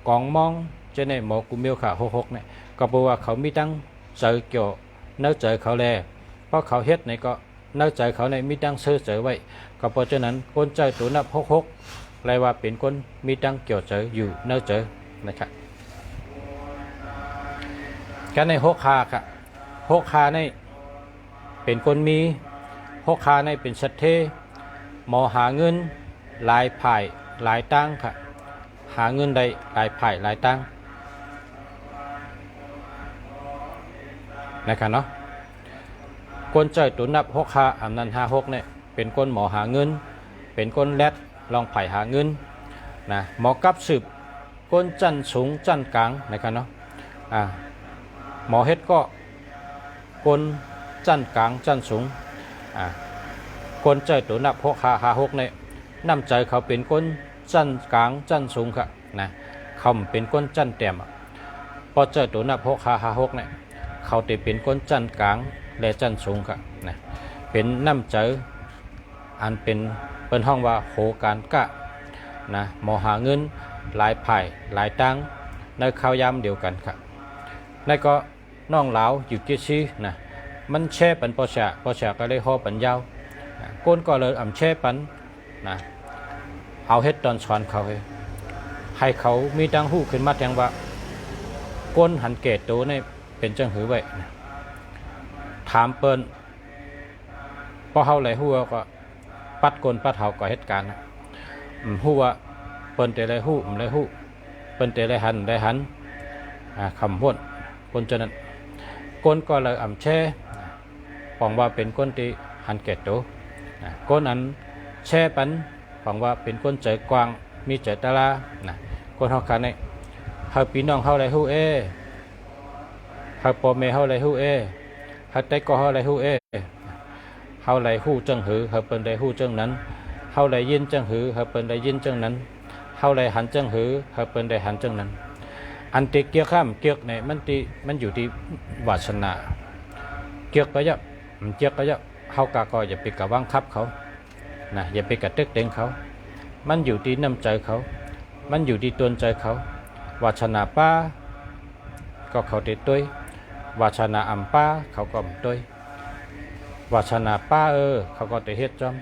A: กองมองเจในหมอกุมเมียวขา66เนี่ยก็เพราะว่าเขามีตั้งเจอเกี่ยวเนื้อเจอเขาแลเพราะเขาเฮ็ดในก็เนื้อเจอเขาในมีตั้งเสื้อเจอไว้ก็เพราะฉะนั้นคนใจตัวนับ66เลยว่าเป็นคนมีตั้งเกี่ยวเจออยู่เนื้อเจอนะครับการใน6คาค่ะ6คาในเป็นคนมี6คาในเป็นสัตเทหมอหาเงินหลายผ่ายหลายตั้งค่ะหาเงินได้หลายผ่ายหลายตั้งนะครับเนาะคนใจตุนนับ6คาอำนัน56เนี่ยเป็นคนหมอหาเงินเป็นคนแรดลองไผ่หาเงินนะหมอกับสืบคนจันสูงจันกลางนะครับเนาะหมอเฮ็ดก็คนจันกลางจันสูงคนใจตุนนับ6คา56เนี่ยน้ำใจเขาเป็นคนจันกลางจันสูงค่ะนะเขาเป็นคนจันเต็มพอใจตุนนับ6คา56เนี่ยเขาจะเป็นคนจันกลางและจันสูงครับนะเป็นน้ำเจออันเป็นห้องว่าโหการกะนะหมอหาเงินหลายผ่ายหลายตั้งในข้าวยามเดียวกันครับในก็น้องเหลาอยู่เกี่ยชีนะมันแช่ปันปอชะก็เลยห่อปันยาวก้นก็เลยอ่ำแช่ปันนะ เอาเฮ็ดตอนสอนเขาให้เขามีตั้งหู้ขึ้นมาแทงว่าก้นหันเกตโตนี่เป็นจังหือไว้ถามเปิ้นพอเฮาไหลฮู้ก็ปัดก้นปัดเฮาก็เหตุการณ์ฮู้ว่าเปิ้นแต่ไหลฮู้ไหลฮู้เปิ้นแต่ไหลหันได้หันคำพูดคนจนั้นก้นก็เลยแช่ปองว่าเป็นก้นที่หันเกตโตก้นอันแช่ปันปองว่าเป็นก้นใจกว้างมีใจตาลาก้นเฮาคันนี่เฮาพี่น้องเฮาไหลฮู้เฮาพ่อแม่เฮาไหลฮู้เฮาแต่ก็เฮาไหลฮู้เฮาไหลฮู้จังหือเฮาเปิ้นไหลฮู้จังนั้นเฮาไหลยินจังหือเฮาเปิ้นไหลยินจังนั้นเฮาไหลหันจังหือเฮาเปิ้นไหลหันจังนั้นอันที่เกี่ยวข้ามเกี่ยวเนี่ยมันอยู่ที่วาสนาเกี่ยวก็เยอะเกี่ยวก็เยอะเฮากะก็อย่าไปกะวังคับเขาอย่าไปกะตึกเต็งเขามันอยู่ที่น้ำใจเขามันอยู่ที่ตนใจเขาวาสนาป้าก็เขาติดตัววาสนาอัมป้าเขาก็มตัววาสนาป้าเขาก็ติเฮ็ดจอม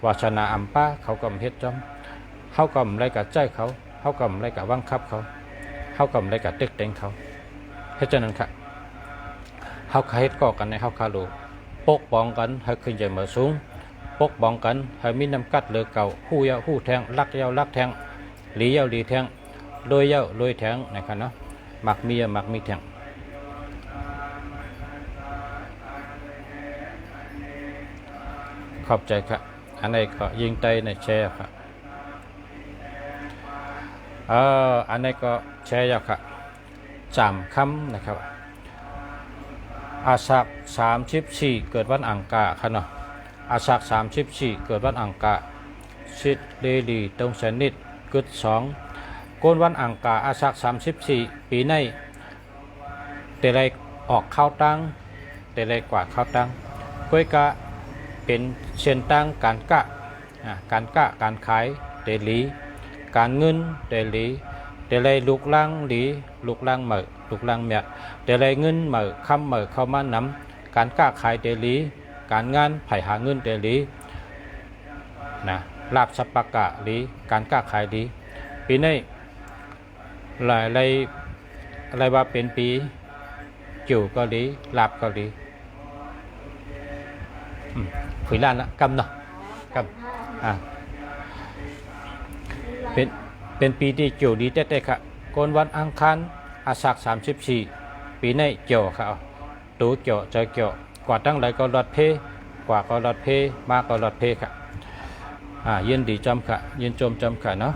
A: วาสนาอัมป้าเขาก็มเฮ็ดจอมเฮาก็มไรกะใจเขาเฮาก็มไรกะวังคับเขาเฮาก็มไรกะตึกเต็งเขาเฮ็ดจังนั้นค่ะเฮาเฮ็ดก่อกันในเฮาคาลูปกป้องกันให้ขึ้นใหญ่เหมือสูงปกป้องกันให้มีน้ำกัดเลือเก่าหู้ยาวหู้แทงลักยาวลักแทงหลียาวหลีแทงโดยยาวโดยแทงนะครับเนาะมักมีมักมีแทงขอบใจครับอันนี้ก็ยิงไตในแชร์ครับอันนี้ก็แชร์ยาวครับจำคำนะครับอาศัก34เกิดวันอังคารครับเนาะอาศัก34เกิดวันอังคารชิดเดลีตรงแสนนิดกึด2ก้นวันอังคารอาศัก34ปีในแต่ไรออกข้าวตั้งแต่ไรกว่าข้าวตั้งก้อยกะเป็นเส้นตั้งการกะการขายเดลีการเงินเดลีแต่ไรลูกล่างหลีลูกล่างเหมือลูกล่างเมียแต่ไรเงินเหมือคำเหมือเข้ามานำการกะขายเดลีการงานไผ่หาเงินเดลีลาบสัปปะกะหลีการกะขายดีปีนี้อะไรว่าเป็นปีจิ๋วก็ดีลาบก็ดีขุยล้านละกำเนาะกำเป็นปีที่จิ๋วดีเต้ๆค่ะก้นวันอังคารอาศัก34ปีนี้จิ๋วค่ะตู้จิ๋วใจจิ๋วกว่าตั้งไหลก็รอดเพกว่าก็รอดเพมากก็รอดเพค่ะยินดีจำค่ะยินจมจำค่ะเนาะ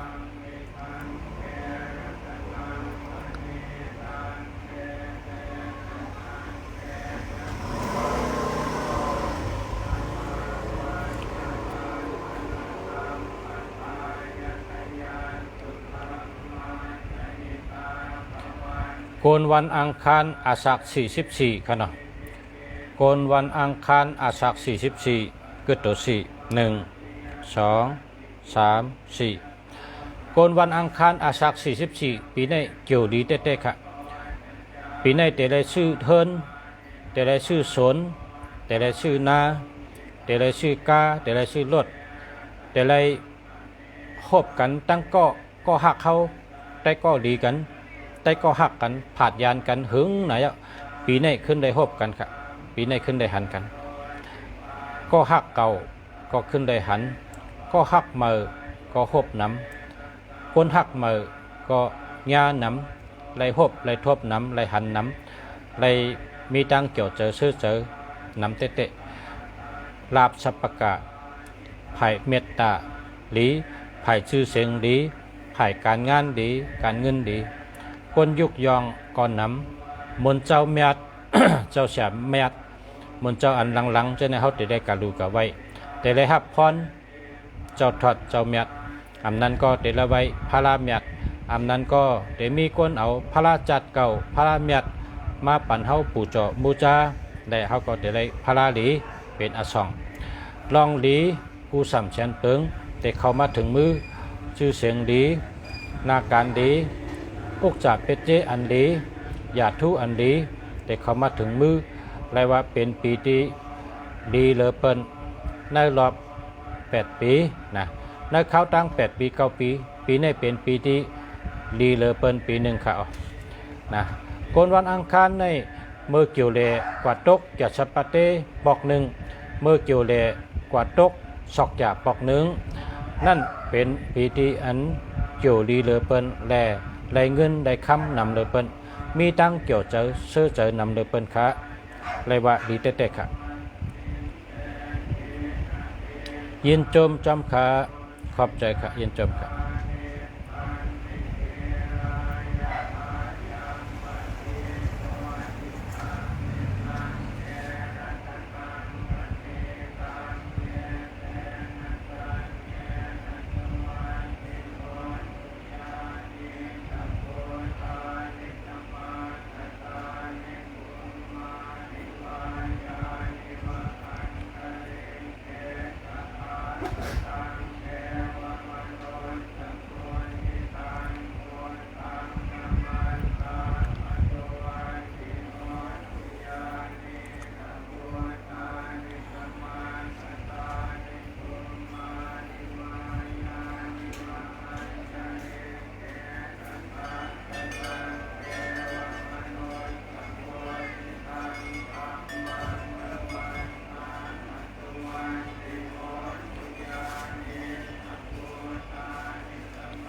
A: โกนวันอังคารอาศัก44ค่ะเนาะโกนวันอังคารอาศัก44เกิดตัว4 1 2 3 4โกนวันอังคารอาศัก44ปีนี้เกี่ยวดีเต้ๆค่ะปีนี้แต่ได้ชื่อเทินแต่ได้ชื่อสนแต่ได้ชื่อนาแต่ได้ชื่อกาแต่ได้ชื่อรถแต่ได้คบกันตั้งก็หักเขาแต่ก็ดีกันแต่ก็หักกันผาดยานกันหึงไหนปีนี้ขึ้นได้คบกันค่ะปีนี้ขึ้นได้หันกันก็หักเก่าก็ขึ้นได้หันก็หักมือก็คบน้ำคนหักมือก็ญาน้ำไรคบไรทบน้ำไรหันน้ำไรมีตังเกี่ยวเจอซื้อเจอน้ำเตะลาบสัปปะกะไผ่เมตตาหลีไผ่ชื่อเสียงดีไผ่การงานดีการเงินดีคนยุกยองก่อนน้ำมนเจ้าเมียด เจ้าแฉมเมียดมนเจ้าอันหลังๆจะในเขาได้กาลูกะไว้แต่ได้ฮับพรเจ้าทอดเจ้าเมียดอำนั้นก็เดละไว้พระราเมียดอำนั้นก็เดมีคนเอาพระราจัดเก่าพระราเมียดมาปั่นเฮาปู่เจาะบูชาได้เฮาก็เดละพระราหลีเป็นอสองลองหลีผู้สำแชนเปิงแต่เข้ามาถึงมือชื่อเสียงดีนาการดีอุกจากเพชรเจอันดีหยาดทุอันดีแต่เข้ามาถึงมือเรียกว่าเป็นปีที่ดีเลอเปิลในรอบ8 ปีนะ ในเข้าตั้ง8 ปี 9 ปีปีนี้เป็นปีที่ดีเลยเปิ้นปีหนึ่งค่ะนะคนวันอังคารในเมื่อเกี่ยวเลกว่าตกจะสปาเต้ปอกหนึ่งเมื่อเกี่ยวเลกว่าตกสอกจะปอกหนึ่งนั่นเป็นปีที่อันเกี่ยวดีเลยเปิ้นแลได้เงินได้คำนำเลยเปิ้นมีตั้งเกี่ยวเจอเสื้อเจอนำเลยเปิ้นค่ะเลยว่าดีเต้ๆค่ะยินจมจำค่ะขอบใจค่ะยินจมค่ะ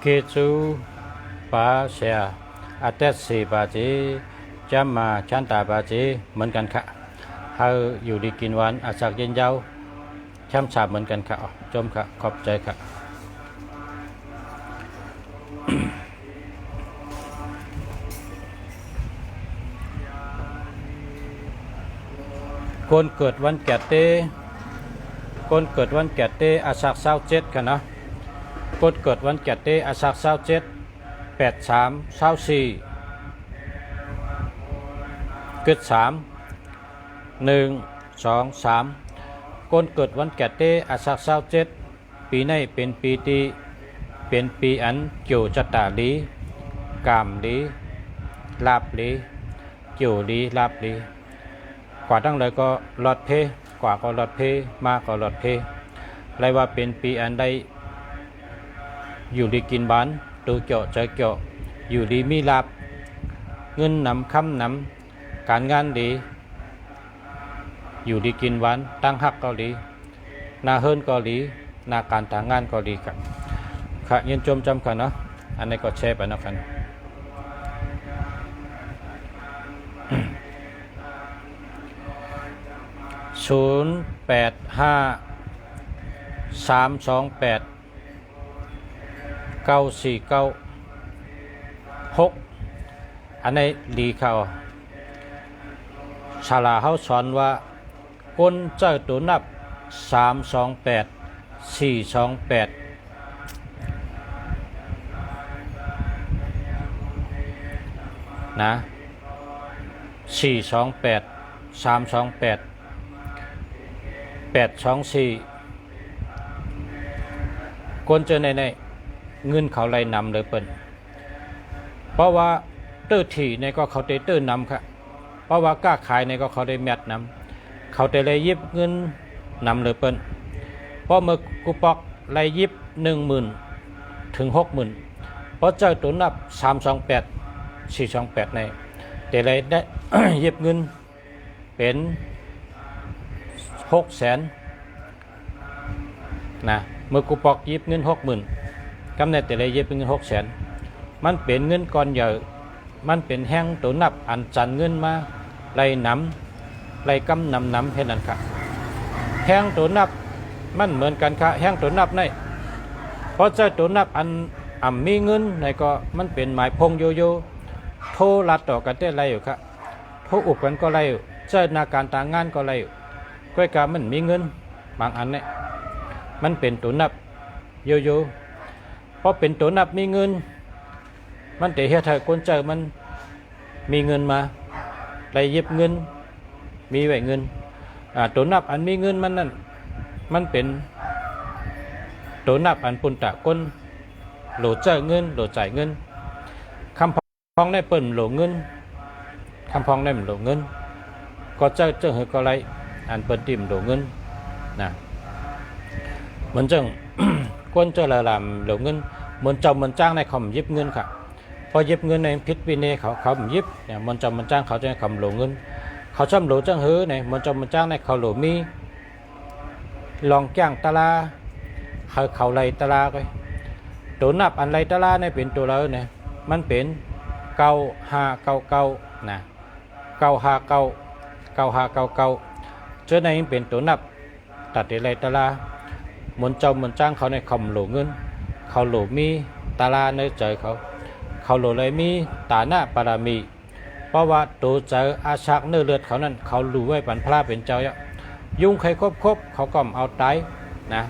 A: เกจูปาเสียอาเตสีปาจีจำมาชันตาปาจีเหมือนกันค่ะเฮาอยู่ดีกินวันอาศักเย็นเย้าช่ำฉาบเหมือนกันค่ะจมค่ะขอบใจค่ะคนเกิดวันแก่เต้คนเกิดวันแก่เต้อาศัก27ค่ะนะคนเกิดวันแก่เต้อาศัก27 83 24เกิด3 1 2 3คนเกิดวันแก่เต้อาศัก27ปีนี้เป็นปีที่เป็นปีอันเกี่ยวจัตตาลีกามลีลาบลีเกี่ยวลีลาบลีกว่าตั้งเลยก็หลอดเพกว่าก็หลอดเพมาก็หลอดเพไรว่าเป็นปีอันใดอยู่ดีกินบ้านดูเจาะเจอเจาะอยู่ดีมีลาบเงินนำคำนำการงานดีอยู่ดีกินหวานตั้งหักก็ดีนาเฮิรนก็ดีนาการทางงานก็ดีครับค่ะยินจมจำกันเนาะอันนี้ก็แชร์ไปนะครับ085-328-9496อันนี้ดีเข้าชาลาเขาสอนว่าคนเจ้าตัวนับ328 428นะ428 328 824คนเจอในเงินเขาไล่นำเลยเปิ้นเพราะว่าตื้อถี่ในก็เขาได้ตื้อนำค่ะเพราะว่ากล้าขายในก็เขาได้แมทนำเขาได้เลยยิบเงินนำเลยเปิ้นเพราะเมื่อกูปอกไล่ยิบ10,000 ถึง 60,000เพราะเจ้าตัวนับ328 428ในแต่เลยได้ ยิบเงินเป็น600,000นะเมื่อกูปอกยิบเงิน 60,000กำเนิดแต่เลยยิบเป็นเงิน600,000มันเป็นเงินก้อนใหญ่มันเป็นแห้งตัวนับอันจันเงินมาไล่น้ำไล่กำนำแค่นั้นค่ะแห้งตัวนับมันเหมือนกันค่ะแห้งตัวนับในเพราะเจ้าตัวนับอันมีเงินในก็มันเป็นหมายพงโยโย่โทรลัดต่อกันได้ไรอยู่ค่ะโทรอุบกันก็ไรอยู่เจ้านาการต่างงานก็ไรอยู่ก้อยกามันมีเงินบางอันเนี่ยมันเป็นตัวนับโยโย่เพราะเป็นตัวนับมีเงินมันแต่เฮียเธอคนเจอมันมีเงินมาไล่ยิบเงินมีไว้เงินตัวนับอันมีเงินมันนั่นมันเป็นตัวนับอันปุ่นตะก้นโหลเจอเงินโหลจ่ายเงินคำพองได้เปิ่นโหลเงินคำพองได้โหลเงินก็เจอเหก็ไรอันเปิ่นติ่มโหลเงินนะเหมือนจัง ค ก้นเจริญลำเหลือเงินเหมือนจำเหมือนจ้างในคำยิบเงินค่ะพอยิบเงินในพิษวินัยเขายิบเนี่ยมันจำมันจ้างเขาจะคำหลงเงินเขาจำหลงจังหื้อเนี่ยมันจำมันจ้างในเขาหลงมีลองจ้างตะลาเขาไล่ตะลาไปตัวนับอันไล่ตะลาเนี่ยเป็นตัวเราเนี่ยมันเป็น9599นะ959เจ้าในเป็นตัวนับตัดไล่ตะลามันจำมันจ้างเขาในคำหลงเงินเขาหลงมีตะลาในใจเขาหลงเลยมีตาหน้าปารามีเพราะว่าตัวเจออาชักเนื้อเลือดเขานั้นเขารู้ไว้ปันพระเป็นเจ้ายุ่งใครครบเขาก็เอาตายนะ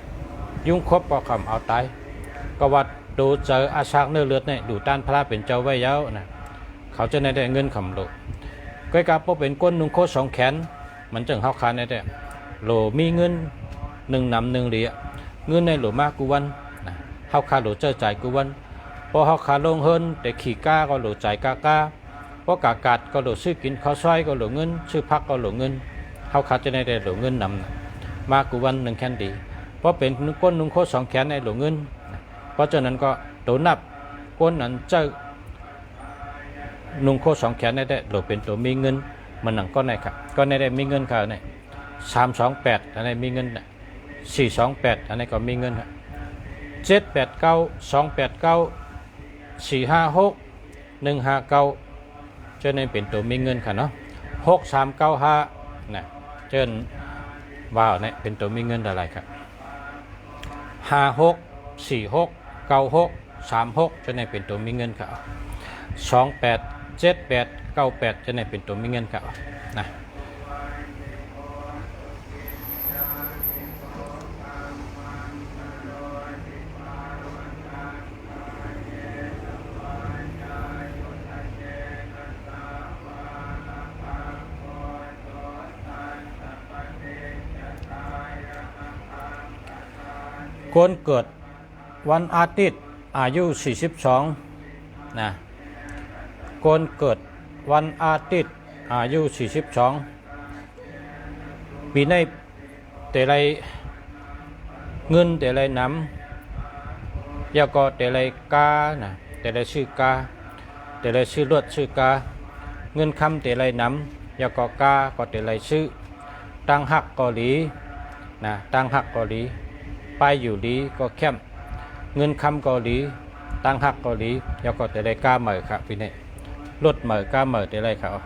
A: ยุ่งครบก็คำเอาตายก็ว่าตัวเจออาชักเนื้อเลือดเนี่ยดูต้านพระเป็นเจ้าไว้แล้วนะเขาจะได้เงินคำโลก้อยกาพอเป็นก้นนุ่งโคสองแขนมันจึงเฮาคานได้โหลมีเงิน1 นำ 1 เหรียญเงินในโหลมากกูวันนะเฮาคาโหลเจอจ่ายกูวันพอเฮาคาลงเฮินแต่ขี่ก้าก็โหลจ่ายกาเพราะกากาดก็โหลซื้อกินข้าวซอยก็โหลเงินซื้อพักก็โหลเงินเฮาคาจะได้โหลเงินนำมากกูวัน1 แขนดีเพราะเป็นก้นนุ่งโค2 แขนในโหลเงินเพราะฉะนั้นก็โตนับก้นนั้นเจอนุ่งโค2 แขนได้โหลเป็นตัวมีเงินมันหนังก็ในครับก็ในได้มีเงินค่ะเนี่ย328อันนี้มีเงิน428อันนี้ก็มีเงิน789 289 456 159เจ้านี่เป็นตัวมีเงินค่ะเนาะ6395นะเจ้าว้าวเนี่ยเป็นตัวมีเงินอะไรครับ56 46 96 36เจ้านี่เป็นตัวมีเงินค่ะ28 78 98เจ้านี่เป็นตัวมีเงินค่ะนะคนเกิดวันอาทิตย์อายุ42นะคนเกิดวันอาทิตย์อายุ42ปีในแต่ไรเงินแต่ไรน้ำยาก็แต่ไรกานะแต่ไรชื่อกาแต่ไรชื่อรถชื่อกาเงินคำแต่ไรน้ำยาก็กาก็แต่ไรชื่อตั้งหักก็หลีนะตั้งหักก็หลีไปอยู่ดีก็เข้มเงินคำเกาหลีตั้งหักเกาหลีแล้วก็แต่ได้กล้าเหมยครับพี่เนี่ยลดเหมยกล้าเหมยแต่ไรครับ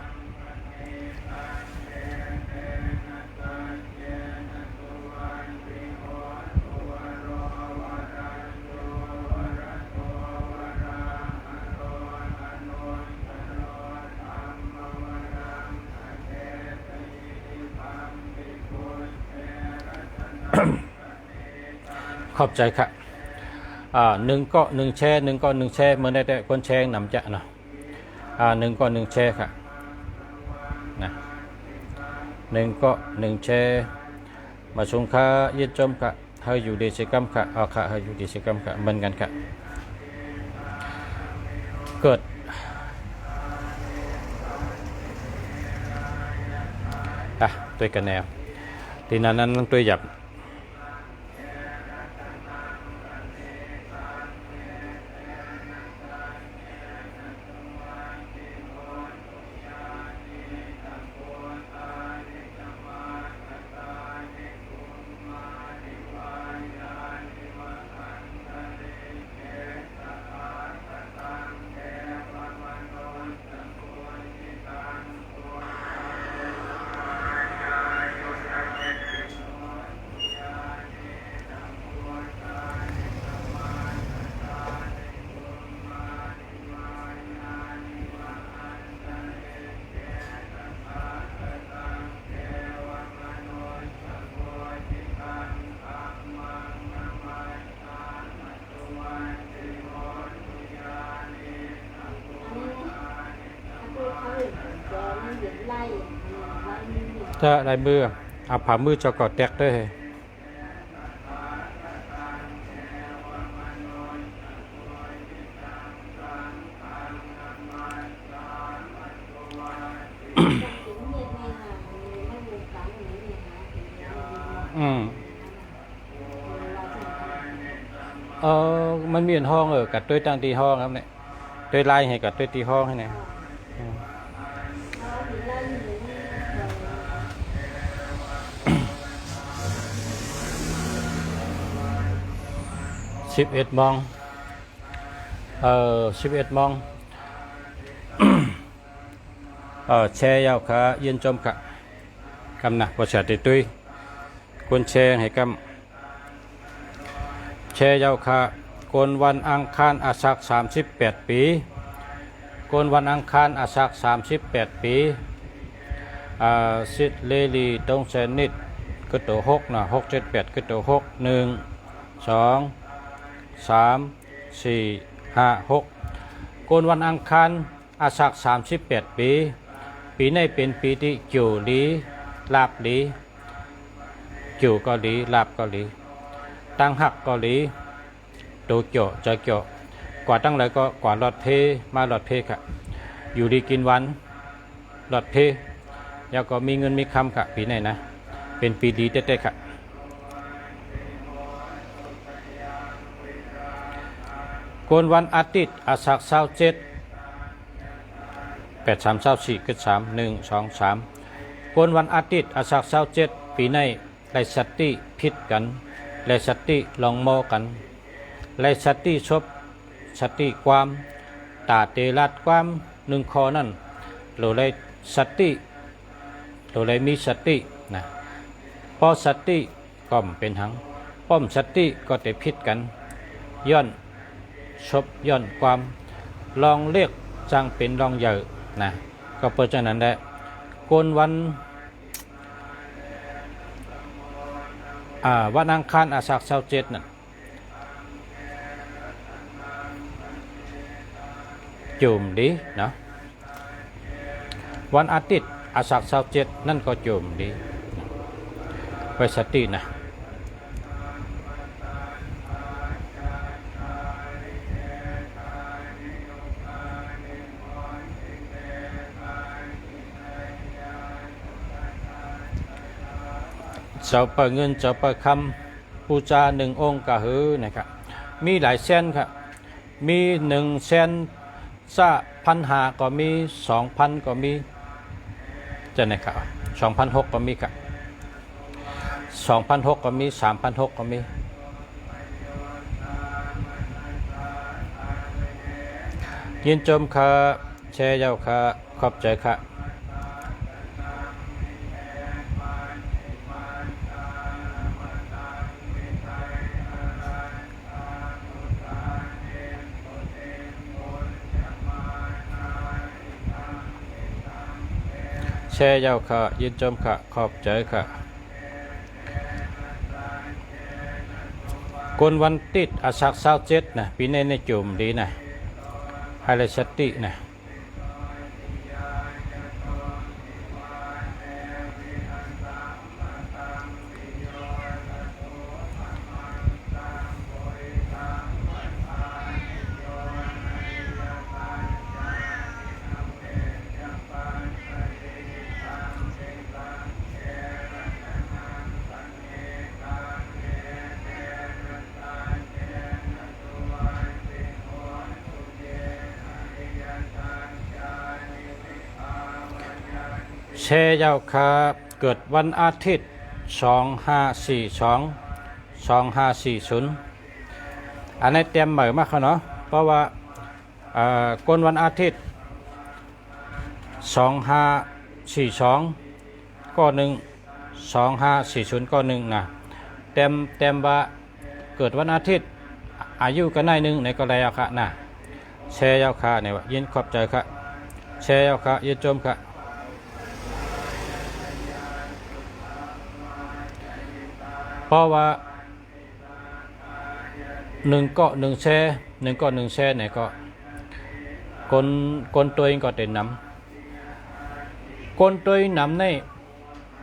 A: ขอบใจครับ1 ก็ 1 แช่1 ก็ 1 แช่เมื่อได้แต่คนแช่นำจะเนาะ1 ก็ 1 แช่ครับนะ1 ก็ 1 แช่มาชงค่าเย็นจมครับเฮาอยู่ดีสิกรรมครับค่ะเฮาอยู่ดีสิกรรมครับเหมือนกันครับเกิดตัวกันแนวทีนั้นตัวหยับถ้าได้มือเอาผ่ามือจะกอดแตกด้วย มันมีห้องกับด้วยตั้งที่ห้องครับเนี่ยด้วยไล่ให้กับด้วยที่ห้องให้เนี่ย11 โมง11 โมงแช่ยาวขาเย็นจมกะกำหนักประชาติตุยคนแช่ให้กำแช่ยาวขาโกนวันอังคารอาศัก38 ปีโกนวันอังคารอาศัก38 ปีสิทธิ์เลลีตรงเซนิดก็ตัว6นะ6 7 8ก็ตัว6 1 2 3 4 5 6โกนวันอังคารอาศัก38 ปีปีนี้เป็นปีที่จูดีลาบดีจูก็ดีลาบก็ดีตั้งหักก็ดีโตเกียวใจเกียวกว่าตั้งเลยก็กว่าหลอดเพมาหลอดเพค่ะอยู่ดีกินวันหลอดเพแล้วก็มีเงินมีคำค่ะปีนี้นะเป็นปีดีเต้ๆค่ะโกนวันอาทิตย์อาศัก27 8 3 24ก็3 1 2 3โกนวันอาทิตย์อาศัก27ปีในไรสัตติพิษกันไรสัตติลองโมกันไรสัตติชบสัตติความตาเตลัดความ1 คอนั่นโลไรสัตติโลไรมีสัตตินะพอสัตติก็เป็นหังป้อมสัตติก็เตพิษกันย้อนชบย้อนความลองเรียกจังเป็นลองใหญ่นะก็เพราะฉะนั้นแหละโกนวันวันอังคารอาศัก27นั่นจุ่มดีนะวันอาทิตย์อาศัก27นั่นก็จุ่มดีไว้สตินะเจ้าเปิดเงินเจ้าเปิดคำปูจา1 องค์กะหือนะครับมีหลายเส้นครับมี1 เส้น1,500ก็มี2,000ก็มีจะไหนครับ2,600ก็มีครับ2,600ก็มี3,600ก็มียินจมค่ะแชร์ยาวค่ะขอบใจค่ะแชร์ยาวค่ะยินจมค่ะขอบใจค่ะกนวันติดอาศัก27นะปีนี้ในจุ่มดีนะไฮไลท์สตินะแชร์ยาวค่ะเกิดวันอาทิตย์2542 อันนี้เตรียมใหม่มากเนาะเพราะว่าก้นวันอาทิตย์2542ก็1 2540ก็1นะเต็มว่าเกิดวันอาทิตย์อายุก็ได้1ในก็ได้เอาค่ะนะแชร์ยาวค่ะเนี่ยว่ายินขอบใจค่ะแชร์ยาวค่ะยินจมค่ะเพราะว่า1 เกาะ 1 แช่1 เกาะ 1 แช่เนี่ยก็คนตัวเองก็เต็มน้ำคนตัวน้ำใน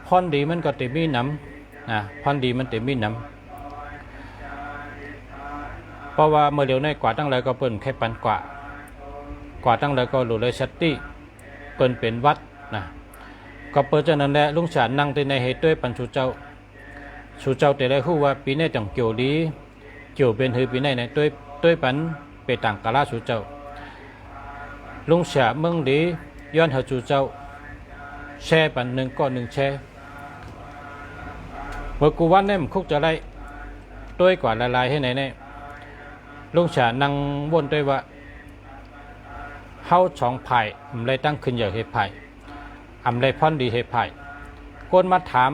A: พรดีมันก็เต็มมีน้ำนะพรดีมันเต็มมีน้ำเพราะว่าเมื่อเร็วในกว่าตั้งไรก็เปิ้นแค่ปันกว่าตั้งไรก็หลุดเลยสติเปิ้นเป็นวัดนะก็เปิดจากนั้นแหละลุงฉานนั่งในเหตุด้วยปันสุเจ้าแต่ได้ฮู้ว่าปีนี้ต้องเกี่ยวดี เกี่ยวเป็นหือปีในเนี่ยด้วยปันไปต่างกาลาสู่เจ้าลุงเสียเมืองดีย้อนหาสู่เจ้าแช่ปันหนึ่งก็หนึ่งแช่เมื่อกูวันเนี่ยมันคุกจะไรด้วยกว่าละลายให้ไหนเนี่ยลุงเสียนั่งบนด้วยว่าเฮาสองไผ่อำไรตั้งขึ้นอย่างเหตุไผ่อำไรพ้นดีเหตุไผ่ก้นมาถาม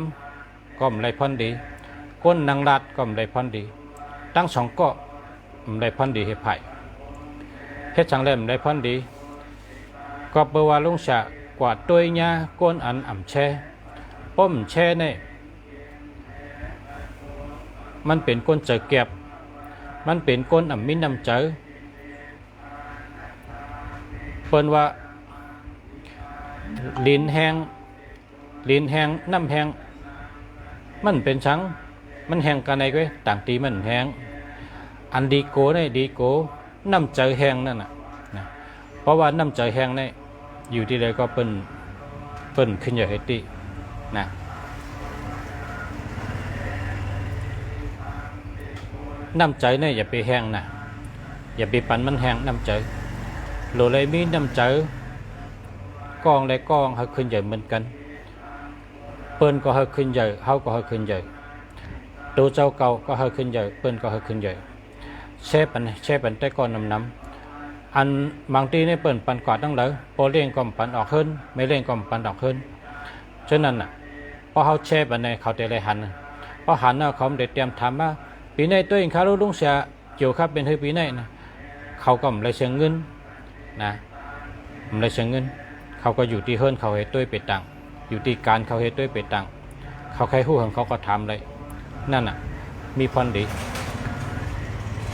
A: ก็อำไรพ้นดีก้นนางรัดก็อำไรพ้นดีตั้งสองก็อำไรพ้นดีเหตุไผ่เฮ็ดจังเล่มไรพ้นดีก็เปว่าลุงเสียกว่าตัวเนี้ยก้นอันอ่ำแช่ป้มแช่เนี่ยมันเป็นก้นเจอเก็บมันเป็นก้นอ่ำมิ้นน้ำเจอเปิ้นว่าลิ้นแห้งน้ำแห้งมันเป็นชังมันแห้งกันไหนก็ต่างตีมันแห้งอันดีโกเนี่ยดีโกน้ำเจอแห้งนั่นน่ะนะเพราะว่าน้ำเจอแห้งเนี่ยอยู่ที่ใดก็เปิ้นขึ้นอย่างเหตุนะน้ำใจเนี่ยอย่าไปแห้งนะอย่าไปปั่นมันแห้งน้ำใจโลเลยมีน้ำใจกองเลยกองเขาขึ้นใหญ่เหมือนกันเปิ้นก็เขาขึ้นใหญ่เขาก็เขาขึ้นใหญ่ตัวเจ้าเก่าก็เขาขึ้นใหญ่เปิ้นก็เขาขึ้นใหญ่แช่ปันแต่ก้อนน้ำอันบางทีในเปิ้นปันกอดตั้งเลยพอเลี้ยงก็ปันออกขึ้นไม่เลี้ยงก็ปันออกขึ้นฉะนั้นน่ะพอเขาแช่ปันในเขาแต่ไรหันพอหันเขาได้เตรียมทำว่าปีในตัวเองเขาลุงเสียเกี่ยวครับเป็นเฮปีในนะเขาก็ไม่ได้เสียเงินนะไม่ได้เสียเงินเขาก็อยู่ที่เฮิรนเขาเฮตัวไปตังอยู่ที่การเขาเฮตัวไปตังเขาใครหู้ของเขาก็ทำเลยนั่นน่ะมีพรดี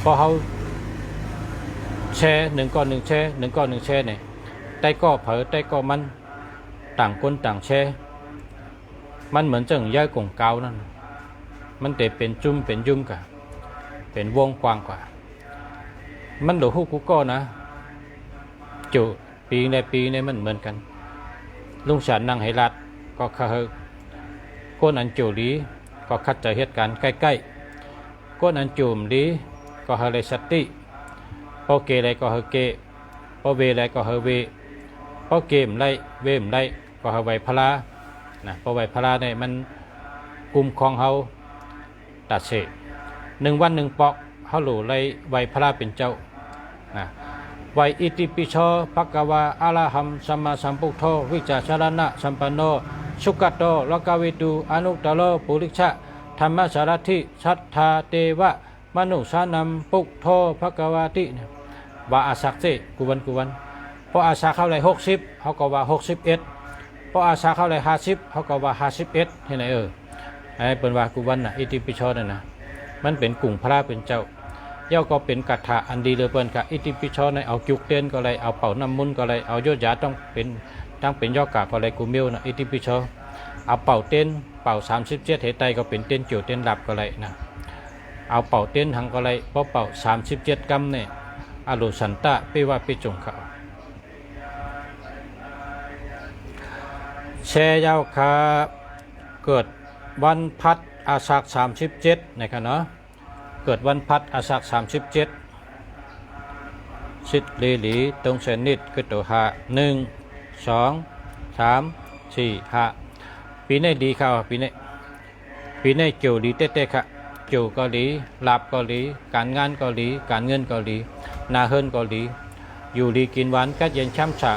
A: พอเขาแช่หนึ่งก้อนหนึ่งแช่หนึ่งก้อนหนึ่งแช่เนี่ยใต้ก็เผลอใต้ก็มันต่างคนต่างแช่มันเหมือนจังย่ายกงเกานั่นมันแต่เป็นจุ่มเป็นยุ่มกะเป็นวงกว้างกว่ามันหลวหูกูก็นะจุปีในมันเหมือนกันลุงฉันนั่งให้รัดก็คือก้นอันจุลีก็คัดใจเหตุการณ์ใกล้ๆก้นอันจุ่มลีก็เฮเลยสติพอเกอะไรก็เฮเกพอเวอะไรก็เฮเวพอเกมไรเวมไรก็เฮไวพลานะพอไวพลาเนี่ยมันกุมคองเฮาตัดเสหนึ่งวันหนึ่งปอกเขาหลู่ไล่ไวพระเป็นเจ้านะไวอิติปิโชภควาอะระหัมสัมมาสัมพุทโธวิจาชรณะสัมปันโนสุกัตโตโลกาวิตูอนุตตโรปุริชะธรรมสารถิชัทธาเตวะมนุสานัมปุกโธภควาติว่าอาศักเสกุวันพออาศักเข้าเลย60เขาก็ว่า61พออาศักเข้าเลย50เขาก็ว่า51เห็นไหมไอ้เป็นว่ากุวันน่ะอิติปิโชนั่นนะมันเป็นกลุ่มพระเป็นเจ้าเย่าก็เป็นกัตถะอันดีเลยเปิ้นกะอิติปิโชในเอาจุกเต้นก็เลยเอาเป่าน้ำมุนก็เลยเอาโยยาต้องเป็นยอกะก็เลยกูมิวนะอิติปิโชเอาเป่าเต้นเป่า37เหตุใดก็เป็นเต้นเกี่ยวเต้นหลับก็เลยนะเอาเป่าเต้นหังก็เลยเพราะเป่า37กรัมเนี่ยอรุสันตะเปว่าไปจงเขาแชยาวคาเกิดวันพัดอาสาฬ37นะครับเนาะเกิดวันพัดอาสาฬ37สิทธิ์ลีหลีตรงเสนิดคือตัว1 2 3 4 5ปีนี้ดีเข้าปีนี้เกี่ยวดีเต้ๆค่ะเกี่ยวเกาหลีลาบเกาหลีการงานเกาหลีการเงินเกาหลีนาเฮิรนเกาหลีอยู่ดีกินหวานกัดเย็นช้ำฉะ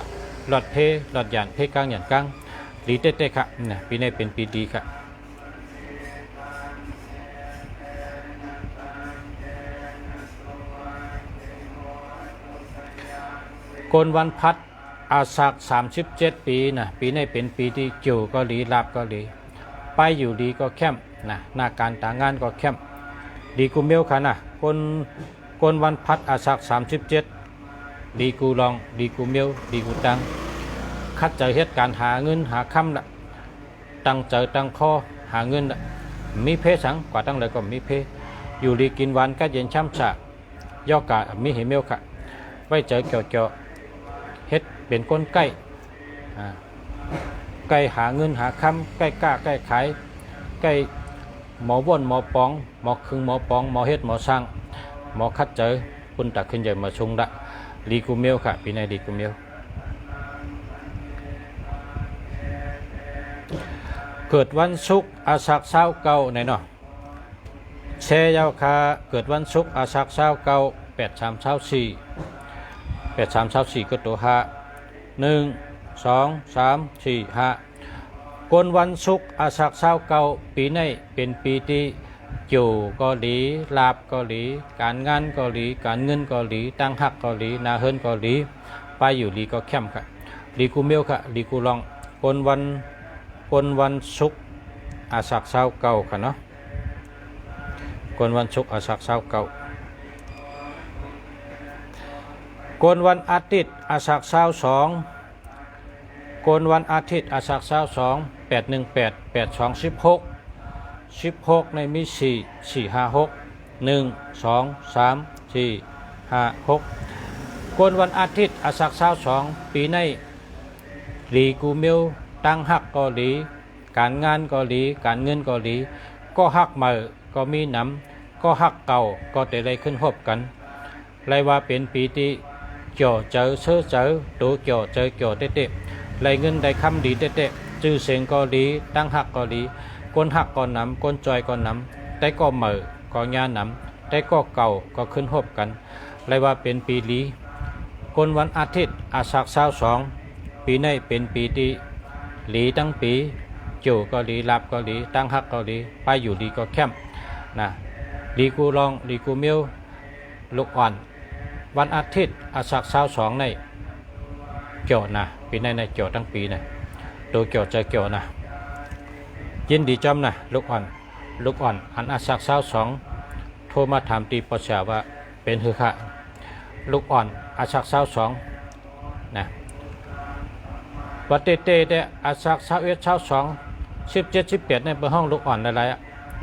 A: หลอดเพหลอดหยานเพกลางหยานกลางดีเต้ๆค่ะนะปีนี้เป็นปีดีค่ะกนวันพัดอาศัก37ปีนะปีนี้เป็นปีที่เกี่ยวเกาหลีลาบเกาหลีไปอยู่ดีก็แคมนะหน้าการต่างงานก็แคมดีกูเมลค่ะนะกนวันพัดอาศัก37ดีกูลองดีกูเมลดีกูตังคัดใจเหตุการหาเงินหาคำละตั้งใจตั้งข้อหาเงินละมีเพสังกว่าตั้งเลยก็มีเพอยู่ดีกินวันก็เย็นช้ำฉะย่อกะมีเหเมลค่ะไว้เจอเกี่ยวเฮ็ดเป็นก้นใกล้ใกล้หาเงินหาคำใกล้กล้าใกล้ขายใกล้หมอว่นหมอปองหมอคึงหมอปองหมอเฮ็ดหมอสร้าง หมอคัดเจอปุ่นตักขึ้นใหญ่มาชงละลีกูเมียวค่ะปีในลีกูเมียวเกิดวันศุกร์อาสักเช้าเก่าในเนาะแช่ยาวคาเกิดวันศุกร์อาสักเช้าเก่า8324ก็ตัว5 1 2 3 4 5กนวันศุกร์อาสักเช้าเก่าปีในเป็นปีที่อยู่เกาหลีลาบเกาหลีการงานเกาหลีการเงินเกาหลีตั้งหักเกาหลีนาเฮิรนเกาหลีไปอยู่ลีก็เข้มค่ะลีกูเมียวค่ะลีกูลองกนวันศุกร์อาสักเช้าเก่าค่ะเนาะกนวันศุกร์อาสักเช้าเก่ากนวันอาทิตย์อาสักเช้า2กนวันอาทิตย์อาสักเช้า2 818 8216ในมี4 5 6 1 2 3 4 5 6กนวันอาทิตย์อาสักเช้า2ปีในลีกูเมียวตั้งหักเกาหลีการงานเกาหลีการเงินเกาหลีก็หักมาก็มีน้ำก็หักเก่าก็แต่ได้ขึ้นหบกันไรว่าเป็นปีที่เกี่ยวเจอเชื่อเจอตัวเกี่ยวเจอเกี่ยวเตะไรเงินได้คำดีเตะจื้อเสียงเกาหลีตั้งหักเกาหลีก้นหักก่อนน้ำก้นจอยก่อนน้ำแต่ก็เหม่อก็ญาน้ำแต่ก็เก่าก็ขึ้นหบกันไรว่าเป็นปีลีก้นวันอาทิตย์อาสักเช้า2ปีในเป็นปีที่หลีตั้งปีจู่เกาหลีลาบเกาหลีตั้งหักเกาหลีไปอยู่ลีก็เข้มนะลีกูลองลีกูเมียวลูกอ่อนวันอาทิตย์อาสักเช้า2ในเกี่ยวนะปีในเกี่ยวตั้งปีนะตัวเกี่ยวใจเกี่ยวนะยินดีจำนะลูกอ่อนอันอาสักเช้า2โทรมาถามตีปชาว่าเป็นหือค่ะลูกอ่อนอาสักเช้า2นะวัดเตเดอาสักเช้าเช้า2 17 18ในเป็นห้องลูกอ่อนอะไร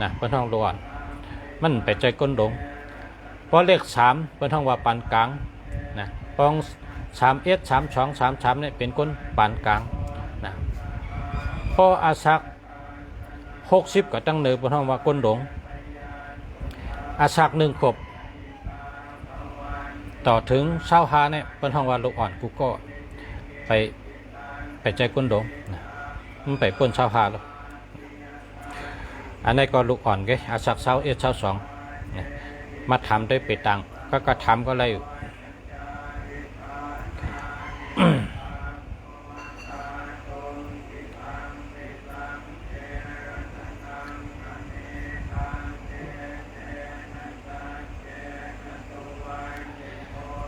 A: นะเป็นห้องลูกอ่อนมันไปใจก้นหลงพอเลข3เป็นห้องว่าปานกลางนะปอง3 32 33เนี่ยเป็นก้นปานกลางนะพออาสัก60ก็ตั้งเนือเป็นห้องว่าก้นหลงอาสัก1 ขวบต่อถึง25เนี่ยเป็นห้องว่าลูกอ่อนกูก็ไปใจก้นหลงนะมันไปก้น25แล้วอันนี้ก็ลูกอ่อนไงอาสัก21 22นะมาทำได้ไปตังก็ทำก็เลย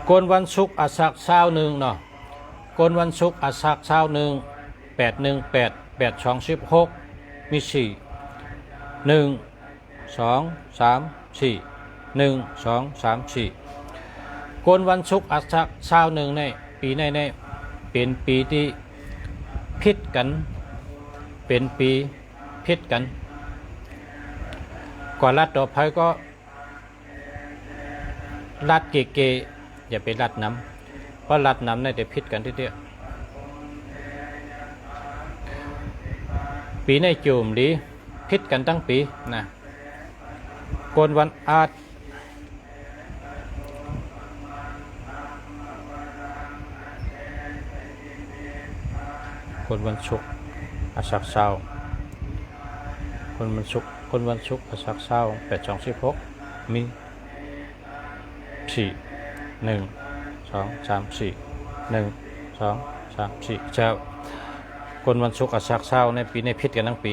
A: กนวันศุกร์อาสักเช้า1เนาะกนวันศุกร์อาสักเช้า1 818 8216มี4 1 2 3 4 1 2 3 4กนวันศุกร์อาสักเช้า1ในปีในเป็นปีที่พิษกันเป็นปีพิษกันก่อนรัดต่อไปก็รัดเกอย่าไปรัดน้ำเพราะรัดน้ำได้แต่พิษกันทีเดียวปีในจุ่มดีพิษกันตั้งปีนะกนวันอาทิตย์กนวันศุกร์อาสักเช้ากนวันศุกร์อาสักเช้า8216มี4 1 2 3 4 1 2 3 4เช้ากนวันศุกร์อาสักเช้าในปีในพิษกันทั้งปี